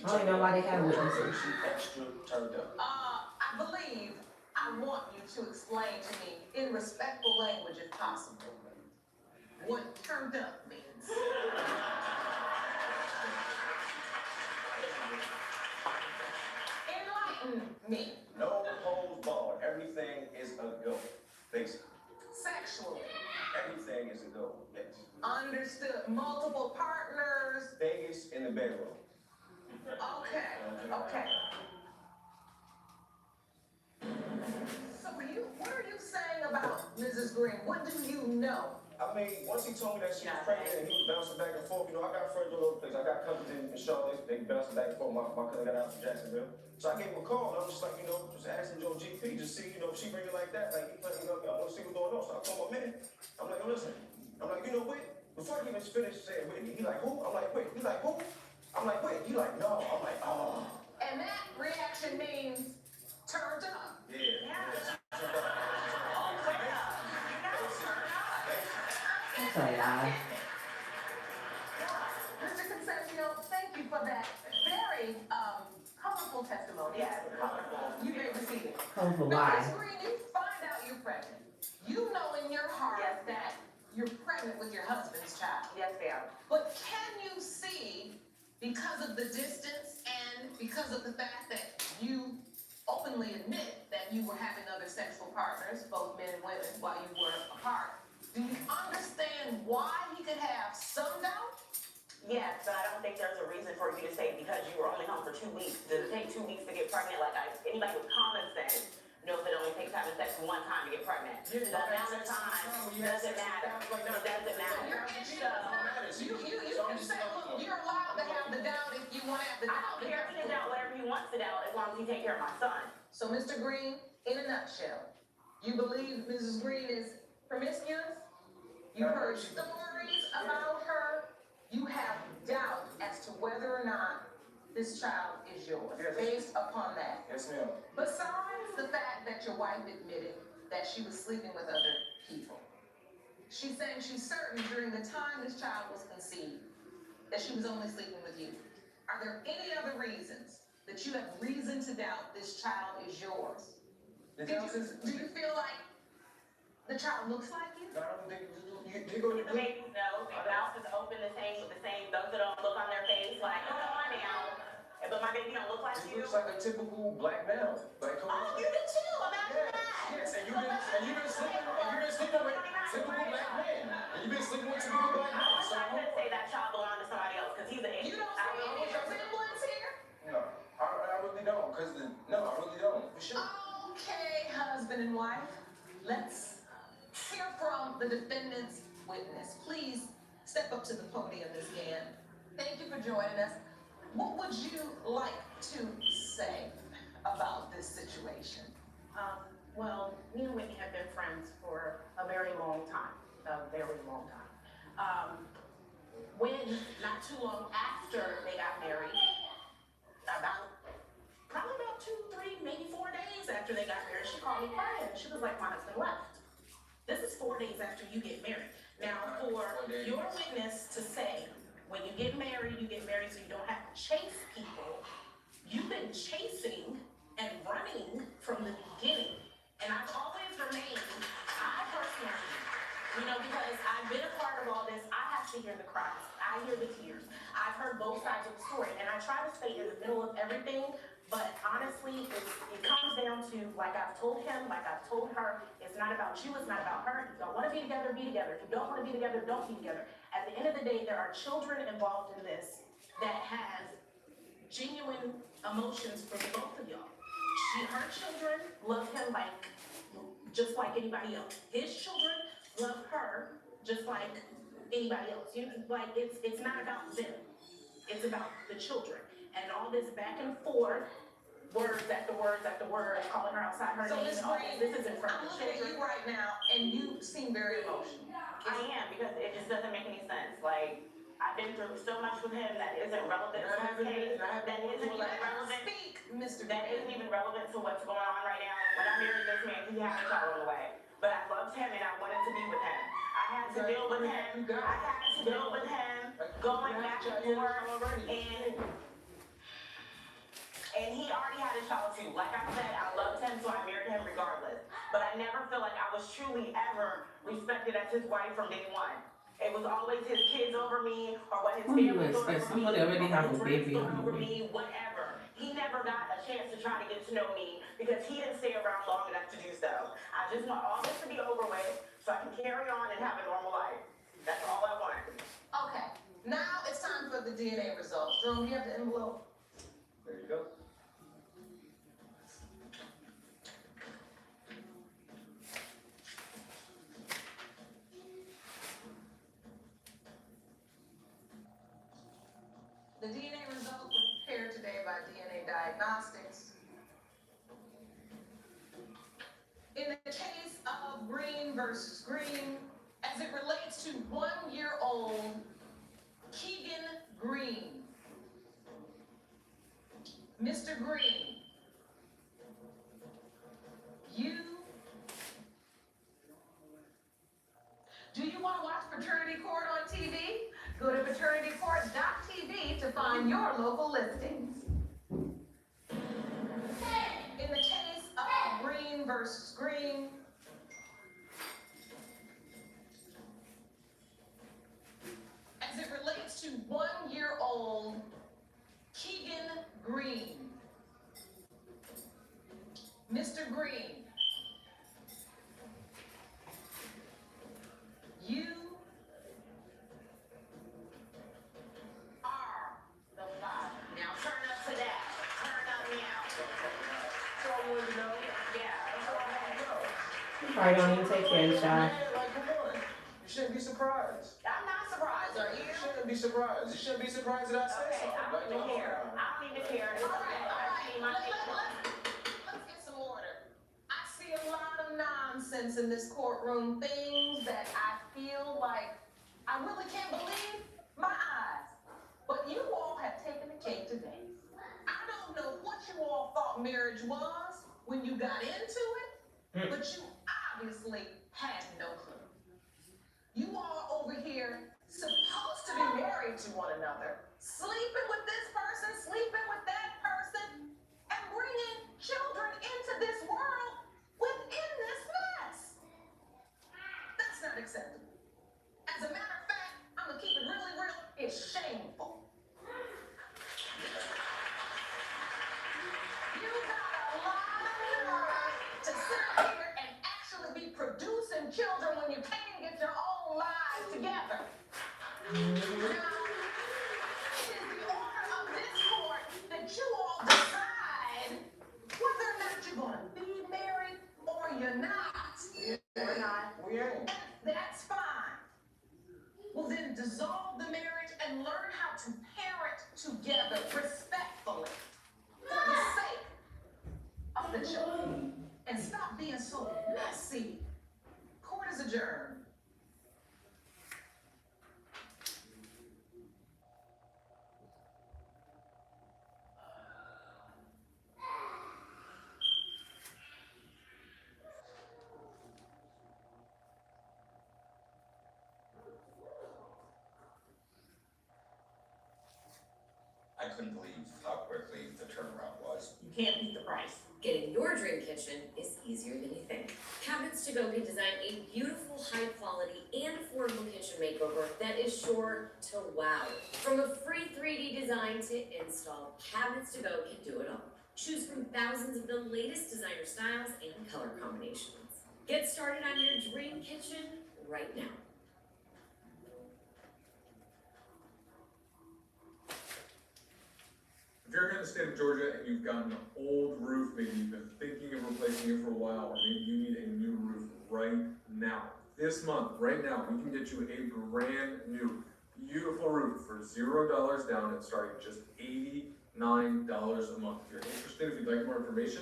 I don't know why they have witnesses. She extra turned up. I believe I want you to explain to me in respectful language, if possible, what turned up means. Enlighten me. No holds barred. Everything is a go. Basically. Sexually. Everything is a go. Yes. Understood. Multiple partners. Vegas in the bedroom. Okay. So what are you saying about Mrs. Green? What do you know? I mean, once he told me that she was pregnant and he was bouncing back and forth, you know, I got friends all over the place. I got cousins in Charlotte, they bouncing back and forth. My cousin got out from Jacksonville. So I gave him a call and I was just like, you know, just asking Joe GP, just see, you know, if she bring it like that, like, you know, I want to see what's going on. So I called my man. I'm like, yo, listen. I'm like, you know what? Before he even finished saying Whitney, he like, who? I'm like, wait. He like, who? I'm like, wait. He like, no. I'm like, oh. And that reaction means turned up. That's a lie. Mr. Concepcion, thank you for that very colorful testimony. Yes, colorful. You may be seated. Colorful Now, lie. Ms. Green, you find out you're pregnant. You know in your heart that you're pregnant with your husband's child. Yes, ma'am. But can you see, because of the distance and because of the fact that you openly admit that you were having other sexual partners, both men and women, while you were apart, do you understand why he could have some doubt? Yes, but I don't think there's a reason for you to say because you were only home for 2 weeks. Does it take 2 weeks to get pregnant? Like anybody with common sense knows it only takes having sex one time to get pregnant. The amount of time doesn't matter. It doesn't matter. You can say, look, you're allowed to have the doubt if you want to have the doubt. I don't care if he can doubt whatever he wants to doubt as long as he take care of my son. So, Mr. Green, in a nutshell, you believe Mrs. Green is promiscuous? You heard stories about her? You have doubt as to whether or not this child is yours, based upon that. Yes, ma'am. Besides the fact that your wife admitted that she was sleeping with other people, she's saying she's certain during the time this child was conceived that she was only sleeping with you. Are there any other reasons that you have reason to doubt this child is yours? Do you feel like the child looks like you? No, I don't think you go to The baby's nose, their mouth is open the same, those that don't look on their face, like, come on now. But my baby don't look like He you. looks like a typical black male. Like, come on. Oh, you do too, imagine that. Yes, and you've been sleeping with typical black men. And you've been sleeping with typical black men. I'm not gonna say that child belonged to somebody else, because he's an idiot. You don't see any resemblance here? No, I really don't, I really don't, for sure. Okay, husband and wife, let's hear from the defendant's witness. Please step up to the podium, Ms. Gann. Thank you for joining us. What would you like to say about this situation? Well, me and Whitney have been friends for a very long time, when, not too long after they got married, probably about 2, 3, maybe 4 days after they got married, she called me crying. She was like, my husband left. This is 4 days after you get married. Now, for your witness to say, when you get married so you don't have to chase people. You've been chasing and running from the beginning. And I've always remained, I personally You know, because I've been a part of all this, I have to hear the cries, I hear the tears. I've heard both sides of the story, and I try to stay in the middle of everything, but honestly, it comes down to, like I've told him, like I've told her, it's not about you, it's not about her. If y'all wanna be together, be together. If you don't wanna be together, don't be together. At the end of the day, there are children involved in this that have genuine emotions for the both of y'all. Her children love him just like anybody else. His children love her just like anybody else. You know, like it's not about them. It's about the children. And all this back and forth, words after words after words, calling her outside her So name Ms. and all Green, this is in front I'm of the looking at children. you right now, and you seem very emotional. I am, because it just doesn't make any sense. Like, I've been through so much with him that isn't relevant to this case, that isn't even relevant. Speak, Mr. That isn't even relevant to what's going on right now. When I married this man, he had a child on the way. But I loved him and I wanted to be with him. I had to deal with him. I had to deal with him going back and forth, and he already had a child too. Like I said, I loved him, so I married him regardless. But I never feel like I was truly ever respected as his wife from day one. It was always his kids over me, or what his What do you family thought expect? over me, Somebody already or have what his a friends baby thought on over you. me, whatever. He never got a chance to try to get to know me because he didn't stay around long enough to do so. I just want all this to be over with so I can carry on and have a normal life. That's all I want. Okay, now it's time for the DNA results. Jerome, you have the envelope? There you go. The DNA results were prepared today by DNA Diagnostics. In the case of Green versus Green, as it relates to 1-year-old Keegan Green, Mr. Green, do you want to watch Paternity Court on TV? Go to paternitycourt.tv to find your local listings. In the case of Green versus Green, as it relates to 1-year-old Keegan Green, Mr. Green, you are the father. Now turn up to that. Turn up now. That's all I wanted to know. Yeah. That's all I wanted to know. You probably don't even take care of the child. Yeah, like, come on. You shouldn't be surprised. I'm not surprised, are you? You shouldn't be surprised. You shouldn't be surprised that I said Okay, something. I don't even care. I don't even care. It's okay. Let's get some order. I see a lot of nonsense in this courtroom, things that I feel like I really can't believe my eyes. But you all have taken the cake today. I don't know what you all thought marriage was when you got into it, but you obviously had no clue. You all are over here supposed to be married to one another, sleeping with this person, sleeping with that person, and bringing children into this world within this mess. That's not acceptable. As a matter of fact, I'm gonna keep it really real, it's shameful. You got a lot of nerve to sit up here and actually be producing children when you can't even get your own lives together. Now, it is the order of this court that you all decide whether or not you're gonna be married or you're not. We're not. We ain't. That's fine. Well, then dissolve the marriage and learn how to parent together respectfully for the sake of the children. And stop being so messy. Court is adjourned. I couldn't believe how quickly the turnaround was. You can't beat the price. Getting your dream kitchen is easier than you think. Cabinets to Go can design a beautiful, high-quality, and affordable kitchen makeover that is sure to wow. From a free 3D design to install, Cabinets to Go can do it all. Choose from thousands of the latest designer styles and color combinations. Get started on your dream kitchen right now. If you're here in the state of Georgia and you've got an old roof, maybe you've been thinking of replacing it for a while, or maybe you need a new roof right now. This month, right now, we can get you a brand new, beautiful roof for $0 down and starting just $89 a month. If you're interested, if you'd like more information,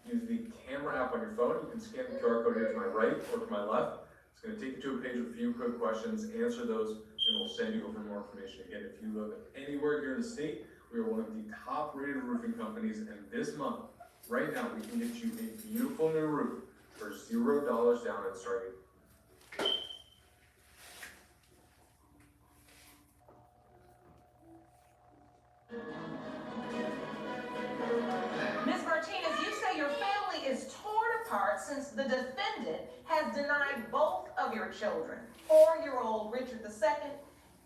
use the camera app on your phone. You can scan the QR code here to my right or to my left. It's going to take you to a page with a few quick questions, answer those, and we'll send you over more information. Again, if you live anywhere here in the state, we are one of the top rated roofing companies, and this month, right now, we can get you a beautiful new roof for $0 down and starting. Ms. Martinez, you say your family is torn apart since the defendant has denied both of your children, 4-year-old Richard II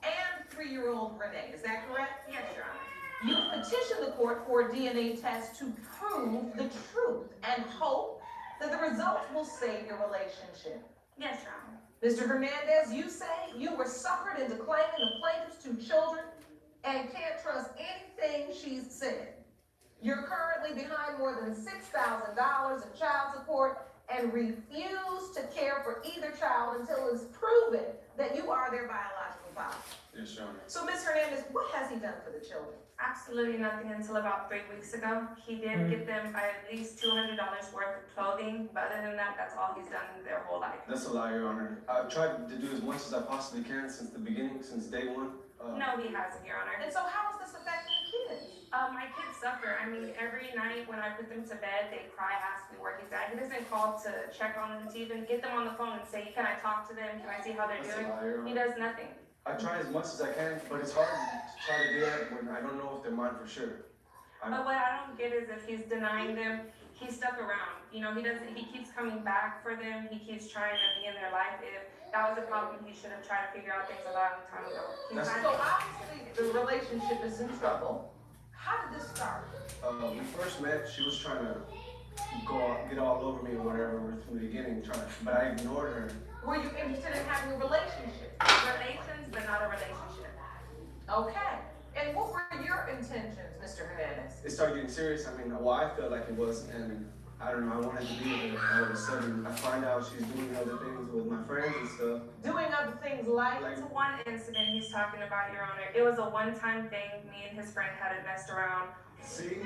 and 3-year-old Renee. Is that correct? Yes, Your Honor. You petitioned the court for a DNA test to prove the truth and hope that the results will save your relationship. Yes, Your Honor. Mr. Hernandez, you say you were suckered into claiming the plaintiff's 2 children and can't trust anything she's said. You're currently behind more than $6,000 in child support and refuse to care for either child until it's proven that you are their biological father. Yes, Your Honor. So, Ms. Hernandez, what has he done for the children? Absolutely nothing until about 3 weeks ago. He did get them at least $200 worth of clothing, but other than that, that's all he's done their whole life. That's a lie, Your Honor. I've tried to do as much as I possibly can since the beginning, since day one. No, he hasn't, Your Honor. And so how is this affecting the kids? My kids suffer. I mean, every night when I put them to bed, they cry, ask me where he's at. He doesn't call to check on them, to even get them on the phone and say, can I talk to them? Can I see how they're doing? He does nothing. I try as much as I can, but it's hard to try to do that when I don't know if they're mine for sure. But what I don't get is if he's denying them, he's stuck around. You know, he keeps coming back for them. He keeps trying to be in their life. If that was a problem, he should have tried to figure out things a long time ago. So obviously the relationship is in trouble. How did this start? We first met, she was trying to get all over me or whatever from the beginning, but I ignored her. Were you interested in having a relationship? Relations, but not a relationship. Okay. And what were your intentions, Mr. Hernandez? It started getting serious. I mean, well, I felt like it was, and I don't know, I wanted to be with her. All of a sudden, I find out she's doing other things with my friends and stuff. Doing other things like? It's one incident he's talking about, Your Honor. It was a one-time thing. Me and his friend had it messed around. See?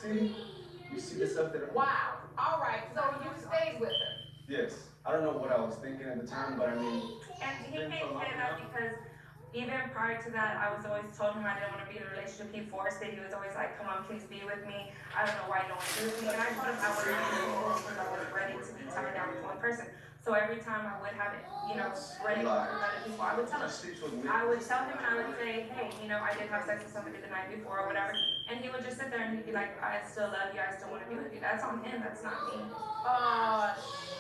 You see the stuff that Wow. All right, so you stayed with her? Yes. I don't know what I was thinking at the time, but I mean... And he can't say that because even prior to that, I was always told him I didn't want to be in a relationship. He forced it. He was always like, come on, please be with me. I don't know why you don't want to be with me. And I told him I wasn't because I was ready to be tied down with one person. So every time I would have it, ready for other people, I would tell him. I would tell him and I would say, hey, I did have sex with somebody the night before or whatever. And he would just sit there and he'd be like, I still love you. I still want to be with you. That's on him. That's not me.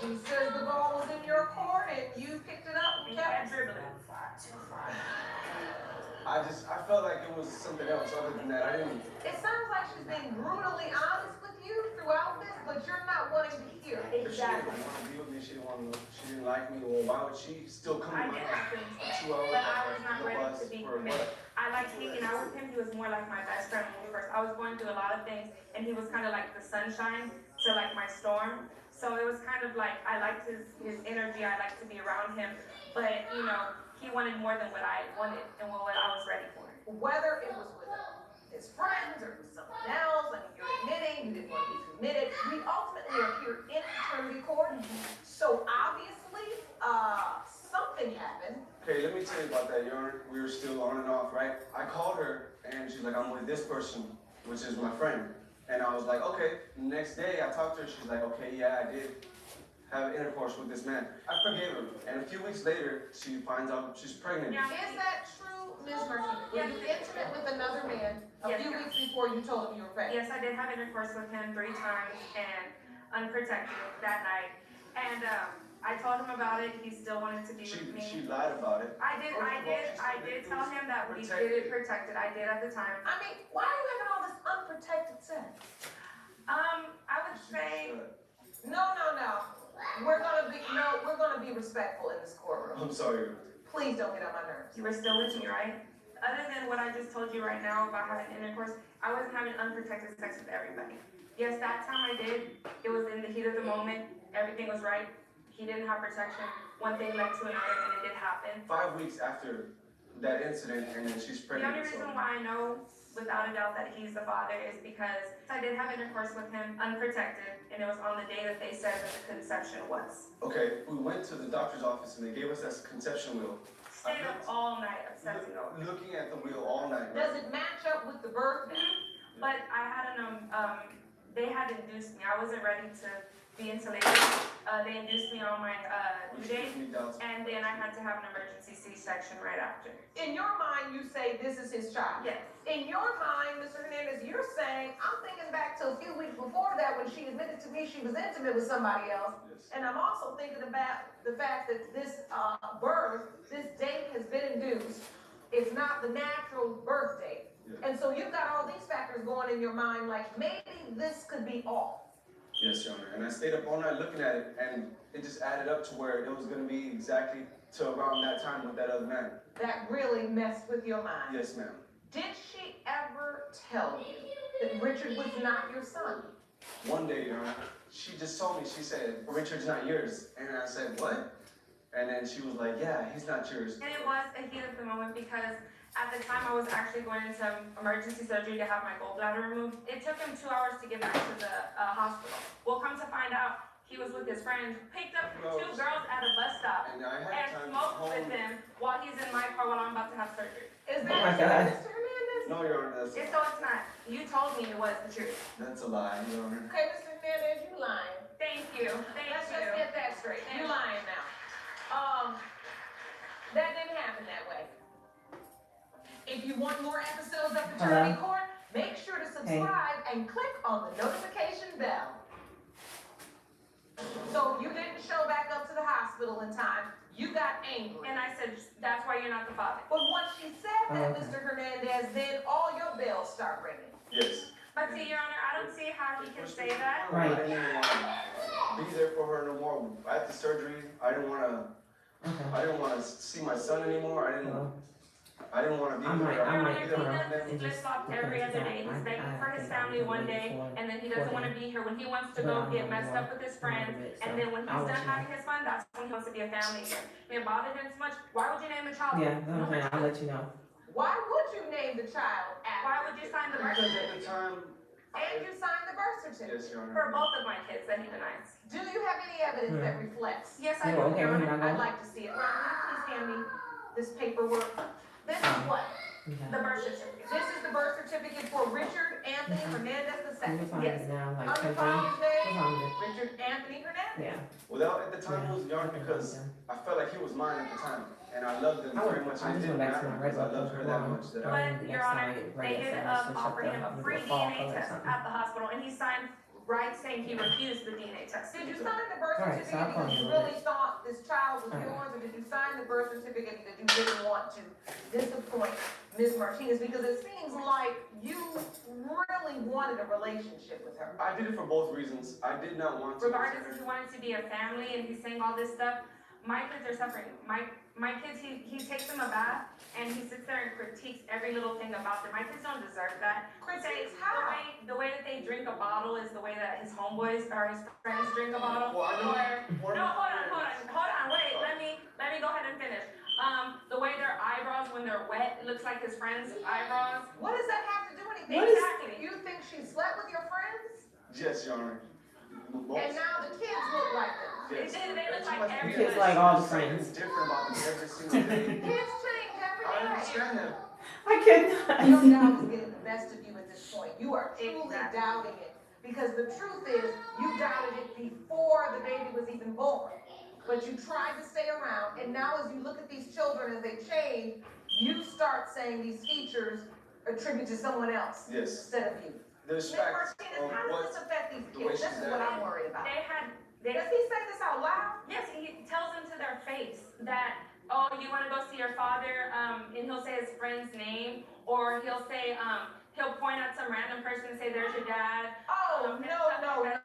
She says the ball was in your court and you picked it up and kept dribbling. I felt like it was something else other than that. It sounds like she's being brutally honest with you throughout this, but you're not wanting to hear it. Exactly. She didn't want to be with me. She didn't like me. Well, why would she still come to my house for 2 hours? But I was not ready to be committed. I liked hanging out with him. He was more like my best friend when we first. I was going through a lot of things, and he was kind of like the sunshine to like my storm. So it was kind of like I liked his energy. I liked to be around him, but he wanted more than what I wanted and what I was ready for. Whether it was with his friends or with someone else, I mean, you're admitting you didn't want to be committed. We ultimately are here in paternity court, so obviously something happened. Okay, let me tell you about that, we were still on and off, right? I called her and she's like, I'm with this person, which is my friend. And I was like, okay. The next day I talked to her, she's like, okay, yeah, I did have intercourse with this man. I forgave her. And a few weeks later, she finds out she's pregnant. Now, is that true, Ms. Martinez? Were you intimate with another man a few weeks before you told him you were pregnant? Yes, I did have intercourse with him 3 times and unprotected that night. And, I told him about it, he still wanted to be with me. She lied about it. I did tell him that we did it protected, I did at the time. I mean, why are you having all this unprotected sex? I would say, No. We're gonna be respectful in this courtroom. I'm sorry. Please don't get on my nerves. you were still with me, right? Other than what I just told you right now about having intercourse, I wasn't having unprotected sex with everybody. Yes, that time I did, it was in the heat of the moment, everything was right, he didn't have protection, one thing led to another, and it did happen. 5 weeks after that incident, and then she's The pregnant. only reason why I know without a doubt that he's the father is because I did have intercourse with him unprotected, and it was on the day that they said that the conception was. Okay, we went to the doctor's office and they gave us that conception wheel. Stayed up all night obsessing over it. Looking at the wheel all night. Does it match up with the birth now? But I had they had induced me, I wasn't ready to be into labor. They induced me on my due date, and then I had to have an emergency C-section right after. In your mind, you say this is his child. Yes. In your mind, Mr. Hernandez, you're saying, I'm thinking back to a few weeks before that when she admitted to me she was intimate with somebody else. Yes. And I'm also thinking about the fact that this this date has been induced. It's not the natural birth date. Yeah. And so you've got all these factors going in your mind, like maybe this could be off. Yes, Your Honor. And I stayed up all night looking at it, and it just added up to where it was going to be exactly to around that time with that other man. That really messed with your mind. Yes, ma'am. Did she ever tell you that Richard was not your son? One day, Your Honor, she just told me, she said, Richard's not yours. And I said, what? And then she was like, yeah, he's not yours. And it was a heat of the moment because at the time I was actually going into emergency surgery to have my gallbladder removed. It took him 2 hours to get back to the hospital. Well, come to find out, he was with his friends, picked up 2 girls at a bus stop, And I had time and smoked home. with them while he's in my car while I'm about to have surgery. Is Oh my God. Mr. Hernandez? No, Your Honor, that's It's not. You told me it was the truth. a lie, Your Honor. Okay, Mr. Hernandez, you lying. Thank you. Let's just get that straight. You're lying now. That didn't happen that way. If you want more episodes of Paternity Court, make sure to subscribe and click on the notification bell. So you didn't show back up to the hospital in time. You got angry. And I said, that's why you're not the father. But once she said that, Mr. Hernandez, then all your bells start ringing. Yes. But see, Your Honor, I don't see how he can say that. I didn't even want to be there for her no more. At the surgery, I didn't want to see my son anymore. I didn't want to be with her. I might He does flip-flop every other day. He's begging for his family one day, and then he doesn't want to be here. When he wants to go get messed up with his friends, and then when he's done having his fun, that's when he wants to be a family again. It bothered him so much. Why would you name the child? Yeah, I'll let you know. Why would you name the child after? Why would you sign the birth Because at certificate? the time, And you signed the birth certificate. yes, Your Honor. For both of my kids that he denies. Do you have any evidence that reflects? Yes, I Yeah, do, okay, Your Honor. I'd like to see it. Ron, will you please hand me this paperwork? This is what? The birth certificate. This is the birth certificate for Richard Anthony Hernandez Let me II. find Yes. it now, like On the 10 father's name, times. Richard Anthony Hernandez. Yeah. Well, at the time, it was Your Honor because I felt like he was mine at the time. And I loved him very much. I And just it didn't went back to matter my because I regular loved her that much that I But, Your Honor, they did offer him a free DNA test at the hospital, and he signed right saying he refused the DNA test. Did you sign the birth All right, so certificate I'll because you call you really thought this child was All right. yours, or did you sign the birth certificate because you didn't want to disappoint Ms. Martinez? Because it seems like you really wanted a relationship with her. I did it for both reasons. I did not want to. Regardless if he wanted to be a family and he's saying all this stuff, my kids are suffering. My kids, he takes them a bath and he sits there and critiques every little thing about them. My kids don't deserve that. Critiques Say, how? the way that they drink a bottle is the way that his homeboys or his friends drink a bottle. Well, I know. No, hold on, wait, let me go ahead and finish. The way their eyebrows, when they're wet, it looks like his friends' eyebrows. What does that have to do with anything? Exactly. You think she slept with your friends? Yes, Your Honor. And now the kids look like them. Yes. They look like Everybody- everybody. Kids like all the friends. Something's different about them every single day. Kids change every I day. understand that. I cannot. Your doubt is getting the best of you at this point. You are truly Exactly. doubting it. Because the truth is, you doubted it before the baby was even born. But you tried to stay around, and now as you look at these children as they change, you start saying these features attribute to someone else Yes. instead of you. There's Ms. facts Martinez, of how what does this affect these the way kids? This she's is what acting. I'm worried about. Does he say this out loud? Yes, he tells them to their face that, oh, you want to go see your father, and he'll say his friend's name, or he'll say, he'll point out some random person and say, there's your dad. Oh, no.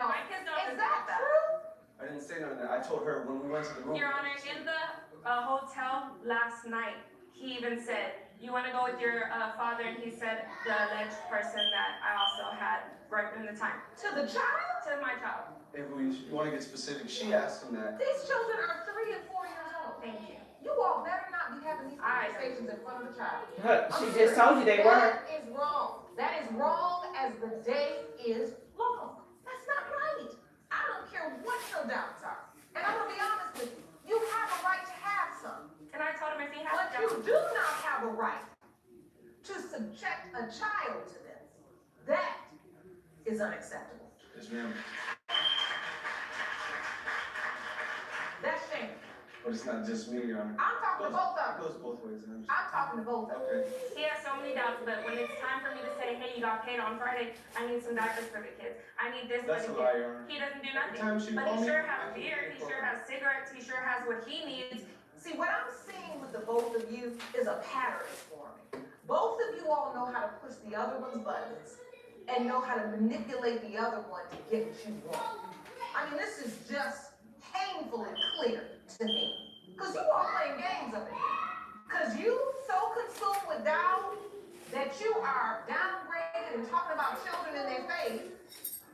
My kids don't Is listen that like true? I didn't say none of that. I told her when we went to the room. Your Honor, in the hotel last night, he even said, you want to go with your father, and he said the alleged person that I also had right in the time. To the child? To my child. If we want to get specific, she asked him that. These children are 3 and 4 years old. Thank you. You all better not be having these conversations in front of the child. She just told you they were. That is wrong. That is wrong as the day is long. That's not right. I don't care what your doubts are. And I'm going to be honest with you. You have a right to have some. And I told him if he has But you do not have a right to subject a child to this. That is unacceptable. Yes, ma'am. That's shameful. But it's not just me, Your Honor. I'm talking to both of It them. goes both ways. I understand. I'm talking to both of them. Okay. He has so many doubts, but when it's time for me to say, hey, you got paid on Friday, I need some diapers for the kids. I need this for That's the a lie, kids. Your Honor. He doesn't do Every time she nothing. But called he me, sure I has can beer, pay he for sure it. has cigarettes, he sure has what he needs. See, what I'm seeing with the both of you is a pattern forming. Both of you all know how to push the other one's buttons and know how to manipulate the other one to get what you want. I mean, this is just painfully clear to me. Because you all playing games up in here. Because you so consumed with doubt that you are downgraded and talking about children in their face,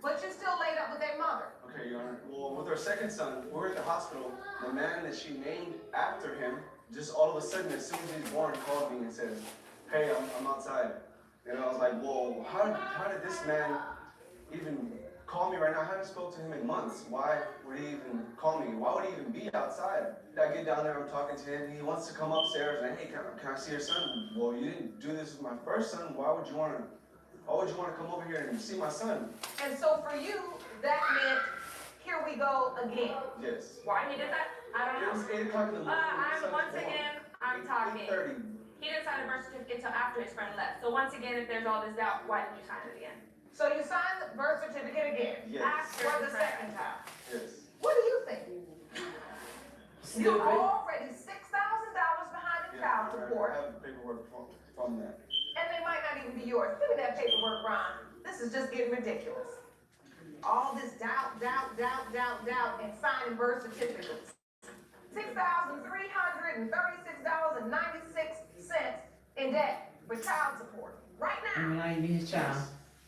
but you still laid up with their mother. Okay, Your Honor. Well, with our second son, we were at the hospital. The man that she named after him, just all of a sudden, as soon as he's born, called me and says, hey, I'm outside. And I was like, whoa, how did this man even call me right now? I haven't spoken to him in months. Why would he even call me? Why would he even be outside? I get down there, I'm talking to him. He wants to come upstairs and, hey, can I see your son? Well, you didn't do this with my first son. Why would you want to come over here and see my son? And so for you, that meant, here we go again. Yes. Why he did that? I don't know. It was 8 o'clock in the morning. Once again, I'm talking. 8:30. He didn't sign the birth certificate till after his friend left. So once again, if there's all this doubt, why did you sign it again? So you signed the birth certificate again? Yes. For the second time? Yes. What do you think? You're already $6,000 behind in child support, I have the paperwork from that. and they might not even be yours. Give me that paperwork, Ron. This is just getting ridiculous. All this doubt, and signing birth certificates. $6,336.96 in debt for child support, right now. I'm not even his child.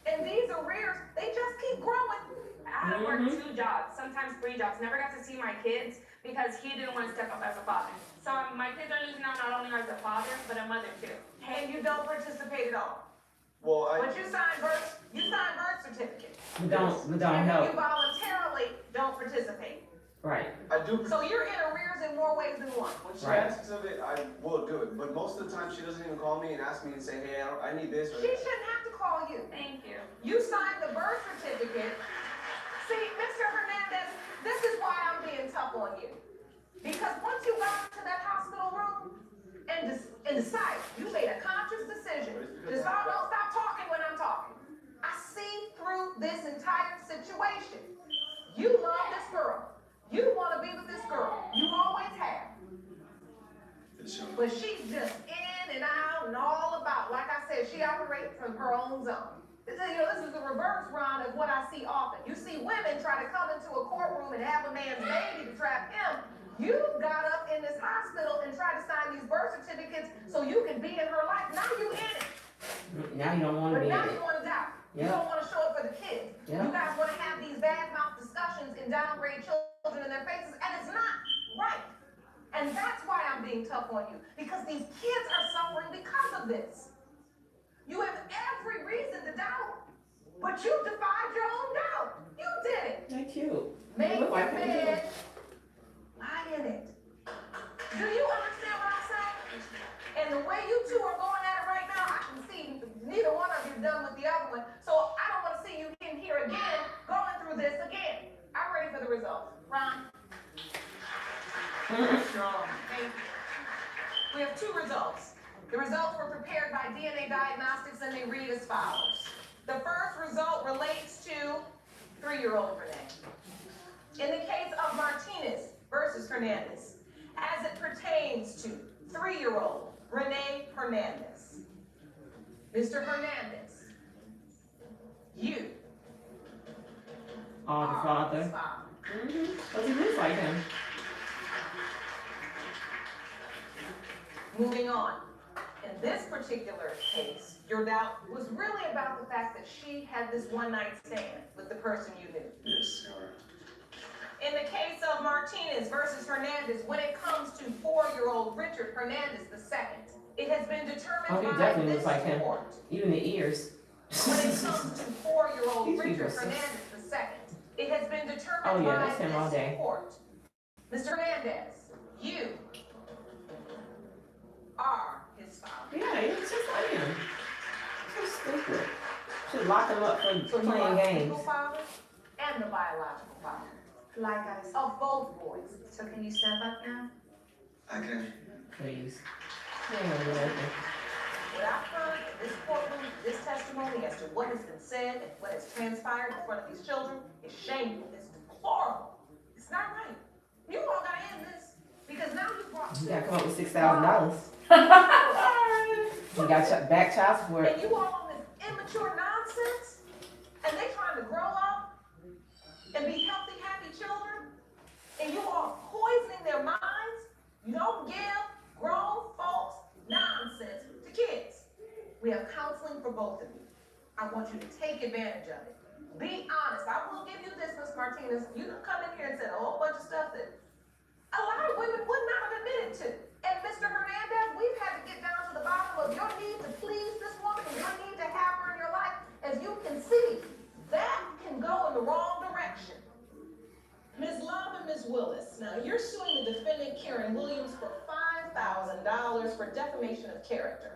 And these arrears, they just keep growing. I had to work 2 jobs, sometimes 3 jobs. Never got to see my kids because he didn't want to step up as a father. So my kids are losing out not only as a father, but a mother too. And you don't participate at all. Well, But you signed birth certificate. We don't And help. you voluntarily don't participate. Right. I do. So you're in arrears in more ways than one. When she Right. asks of it, I will do it. But most of the time, she doesn't even call me and ask me and say, hey, I need this. Or She shouldn't have to call you. Thank you. You signed the birth certificate. See, Mr. Hernandez, this is why I'm being tough on you. Because once you got into that hospital room and decided, you made a conscious decision to stop talking when I'm talking. I see through this entire situation. You love this girl. You want to be with this girl. You always have. But she's just in and out and all about. Like I said, she operates from her own zone. This is the reverse round of what I see often. You see women try to come into a courtroom and have a man's baby to trap him. You got up in this hospital and tried to sign these birth certificates so you can be in her life. Now you in it. Now you don't want to But be in now it. you want to doubt. You Yeah. don't want to show up for the kids. Yeah. You guys want to have these bad mouth discussions and downgrade children in their faces, and it's not right. And that's why I'm being tough on you, because these kids are suffering because of this. You have every reason to doubt, but you defied your own doubt. You did it. They're cute. Make They the look like they do. bed, lie in it. Do you understand what I'm saying? And the way you two are going at it right now, I can see neither one of you done with the other one. So I don't want to see you in here again, going through this again. I'm ready for the results. Ron? Strong. Thank you. We have 2 results. The results were prepared by DNA Diagnostics and they read as follows. The first result relates to 3-year-old Renee. In the case of Martinez versus Hernandez, as it pertains to 3-year-old Renee Hernandez. Mr. Hernandez, you Oh, the are father. his father. Because he looks like him. Moving on. In this particular case, your doubt was really about the fact that she had this one-night stand with the person you knew. Yes, Your Honor. In the case of Martinez versus Hernandez, when it comes to 4-year-old Richard Hernandez II, it has been determined Oh, he by definitely this looks like him. court. Even the ears. When it comes to 4-year-old These Richard people are so- Hernandez II, it has been Oh, determined yeah, by that's him all this day. court. Mr. Hernandez, you are his father. Yeah, he looks just like him. So stupid. Should lock him up for So you playing are the games. legal father and the biological father. Like I said. Of both boys. So can you step up now? I can. Please. Yeah, whatever. What I've heard in this courtroom, this testimony as to what has been said and what has transpired in front of these children is shameful, it's deplorable. It's not right. You all gotta end this, because now you brought You gotta come up with $6,000. You got back child support. and you all on this immature nonsense, and they trying to grow up and be healthy, happy children, and you all poisoning their minds. You don't give grown folks nonsense to kids. We have counseling for both of you. I want you to take advantage of it. Be honest. I will give you this, Ms. Martinez. You done come in here and said a whole bunch of stuff that a lot of women would not have admitted to. And Mr. Hernandez, we've had to get down to the bottom of your need to please this woman and your need to have her in your life. As you can see, that can go in the wrong direction. Ms. Love and Ms. Willis, now you're suing the defendant Karen Williams for $5,000 for defamation of character.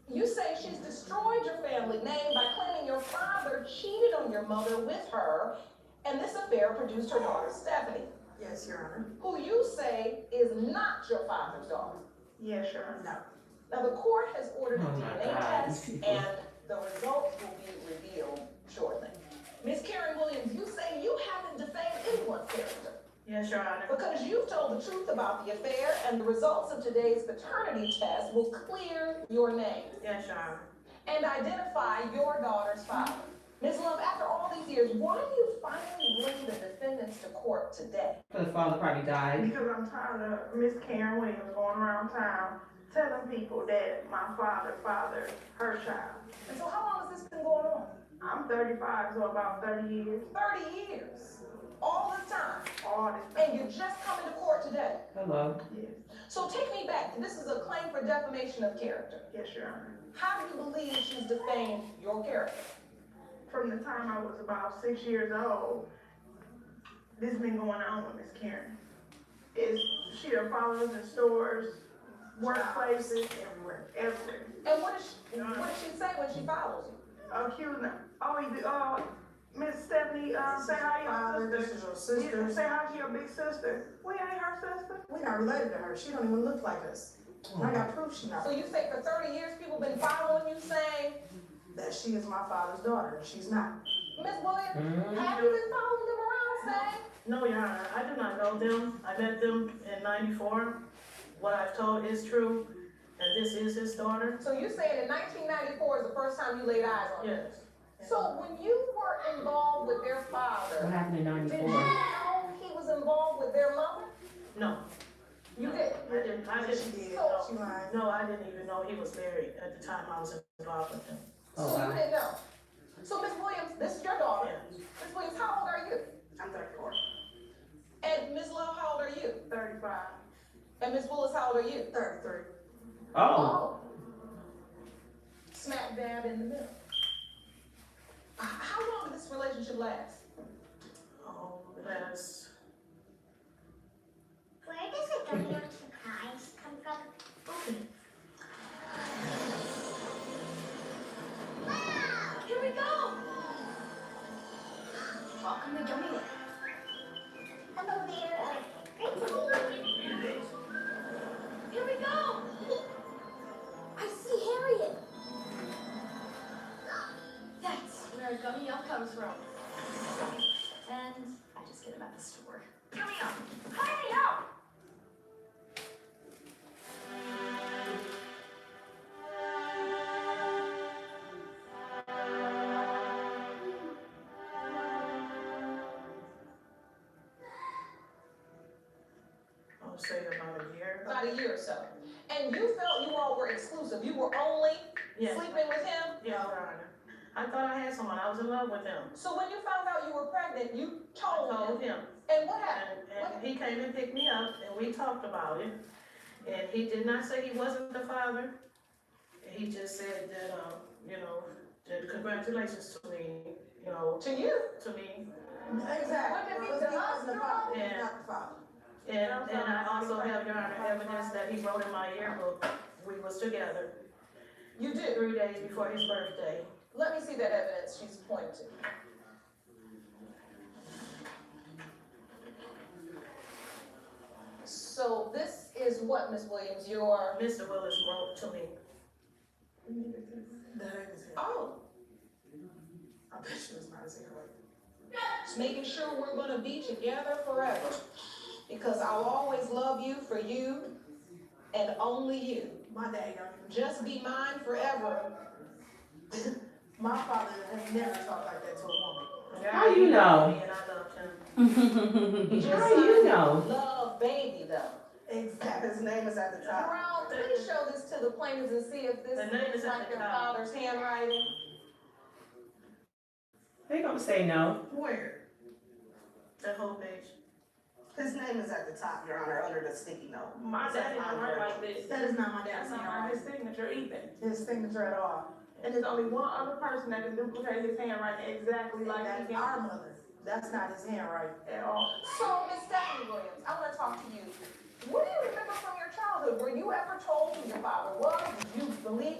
You say she's destroyed your family name by claiming your father cheated on your mother with her, and this affair produced her daughter Stephanie. Yes, Your Honor. Who you say is not your father's daughter. Yes, Your Honor. Now, the court has ordered a Oh my DNA God, test, these people. and the results will be revealed shortly. Ms. Karen Williams, you say you haven't defamed anyone's character. Yes, Your Honor. Because you've told the truth about the affair, and the results of today's paternity test will clear your name Yes, Your Honor. and identify your daughter's father. Ms. Love, after all these years, why do you finally bring the defendants to court today? The father probably died. Because I'm tired of Miss Karen Williams going around town telling people that my father fathered her child. And so how long has this been going on? I'm 35, so about 30 years. 30 years. All this time. All this And you're just coming to court today. Hello. Yes. So take me back. This is a claim for defamation of character. Yes, Your Honor. How do you believe she's defamed your character? From the time I was about 6 years old, this been going on with Miss Karen. She done followed us in stores, workplaces, everywhere. And what does she say when she follows you? Accusing her. Miss Stephanie, say hi your sister. This is your sister. Say hi to your big sister. We ain't her sister. We're not related to her. She don't even look like us. And I got proof she not. So you say for 30 years people been following you saying That she is my father's daughter, and she's not. Miss Williams, have you been following them around saying? No, Your Honor, I do not know them. I met them in '94. What I've told is true, and this is his daughter. So you saying in 1994 is the first time you laid eyes on her? Yes. So when you were involved with their father, What happened in did 94? you know he was involved with their mother? No. You did? I didn't. She did. So- She lied. No, I didn't even know he was married at the time I was involved with him. Oh, So you wow. didn't know? So Miss Williams, this is your daughter. Yeah. Miss Williams, how old are you? I'm 34. And Miss Love, how old are you? 35. And Miss Willis, how old are you? 33. Oh. Smack dab in the middle. How long did this relationship last? Oh, that's. Where does a gummy of surprise come from? Wow! Here we go! Welcome to Gummy World. Hello there. Here we go! I see Harriet. That's where a gummy elf comes from. And I just Let's get him at the store. Give me up. Hide me out. I'll say about a year. About a year or so. And you felt you all were exclusive. You were only Yes. sleeping with him? Yes, Your Honor. I thought I had someone, I was in love with him. So when you found out you were pregnant, you I told told him. him. And what happened? And he came and picked me up, and we talked about it. And he did not say he wasn't the father. He just said that, that congratulations to me, To you? to me. Exactly. And, and I also have, Your Honor, evidence that he wrote in my yearbook, we was together You do? 3 days before his birthday. Let me see that evidence she's pointing to. So this is what, Ms. Williams, your... Mr. Willis wrote to me. That ain't his hand. Oh, I bet she was not his hand. just making sure we're gonna be together forever. Because I'll always love you for you and only you. My dad don't Just be mine forever. My father has never talked like that to a woman. How you know? And I loved him. How you know? Love baby though. Exactly. His name is at the top. Ron, please show this to the plaintiffs and see if this The name looks is at like the your top. father's handwriting. They gonna say no. Where? That whole page. His name is at the top, Your Honor, under the sticky note. My dad didn't write like this. That is not my dad's That's not on handwriting. his signature either. His signature at all. And there's only one other person that can duplicate his handwriting exactly like That's he our can mother. That's not his handwriting. at all. So, Miss Stephanie Williams, I wanna talk to you. What do you remember from your childhood? Were you ever told who your father was? Did you believe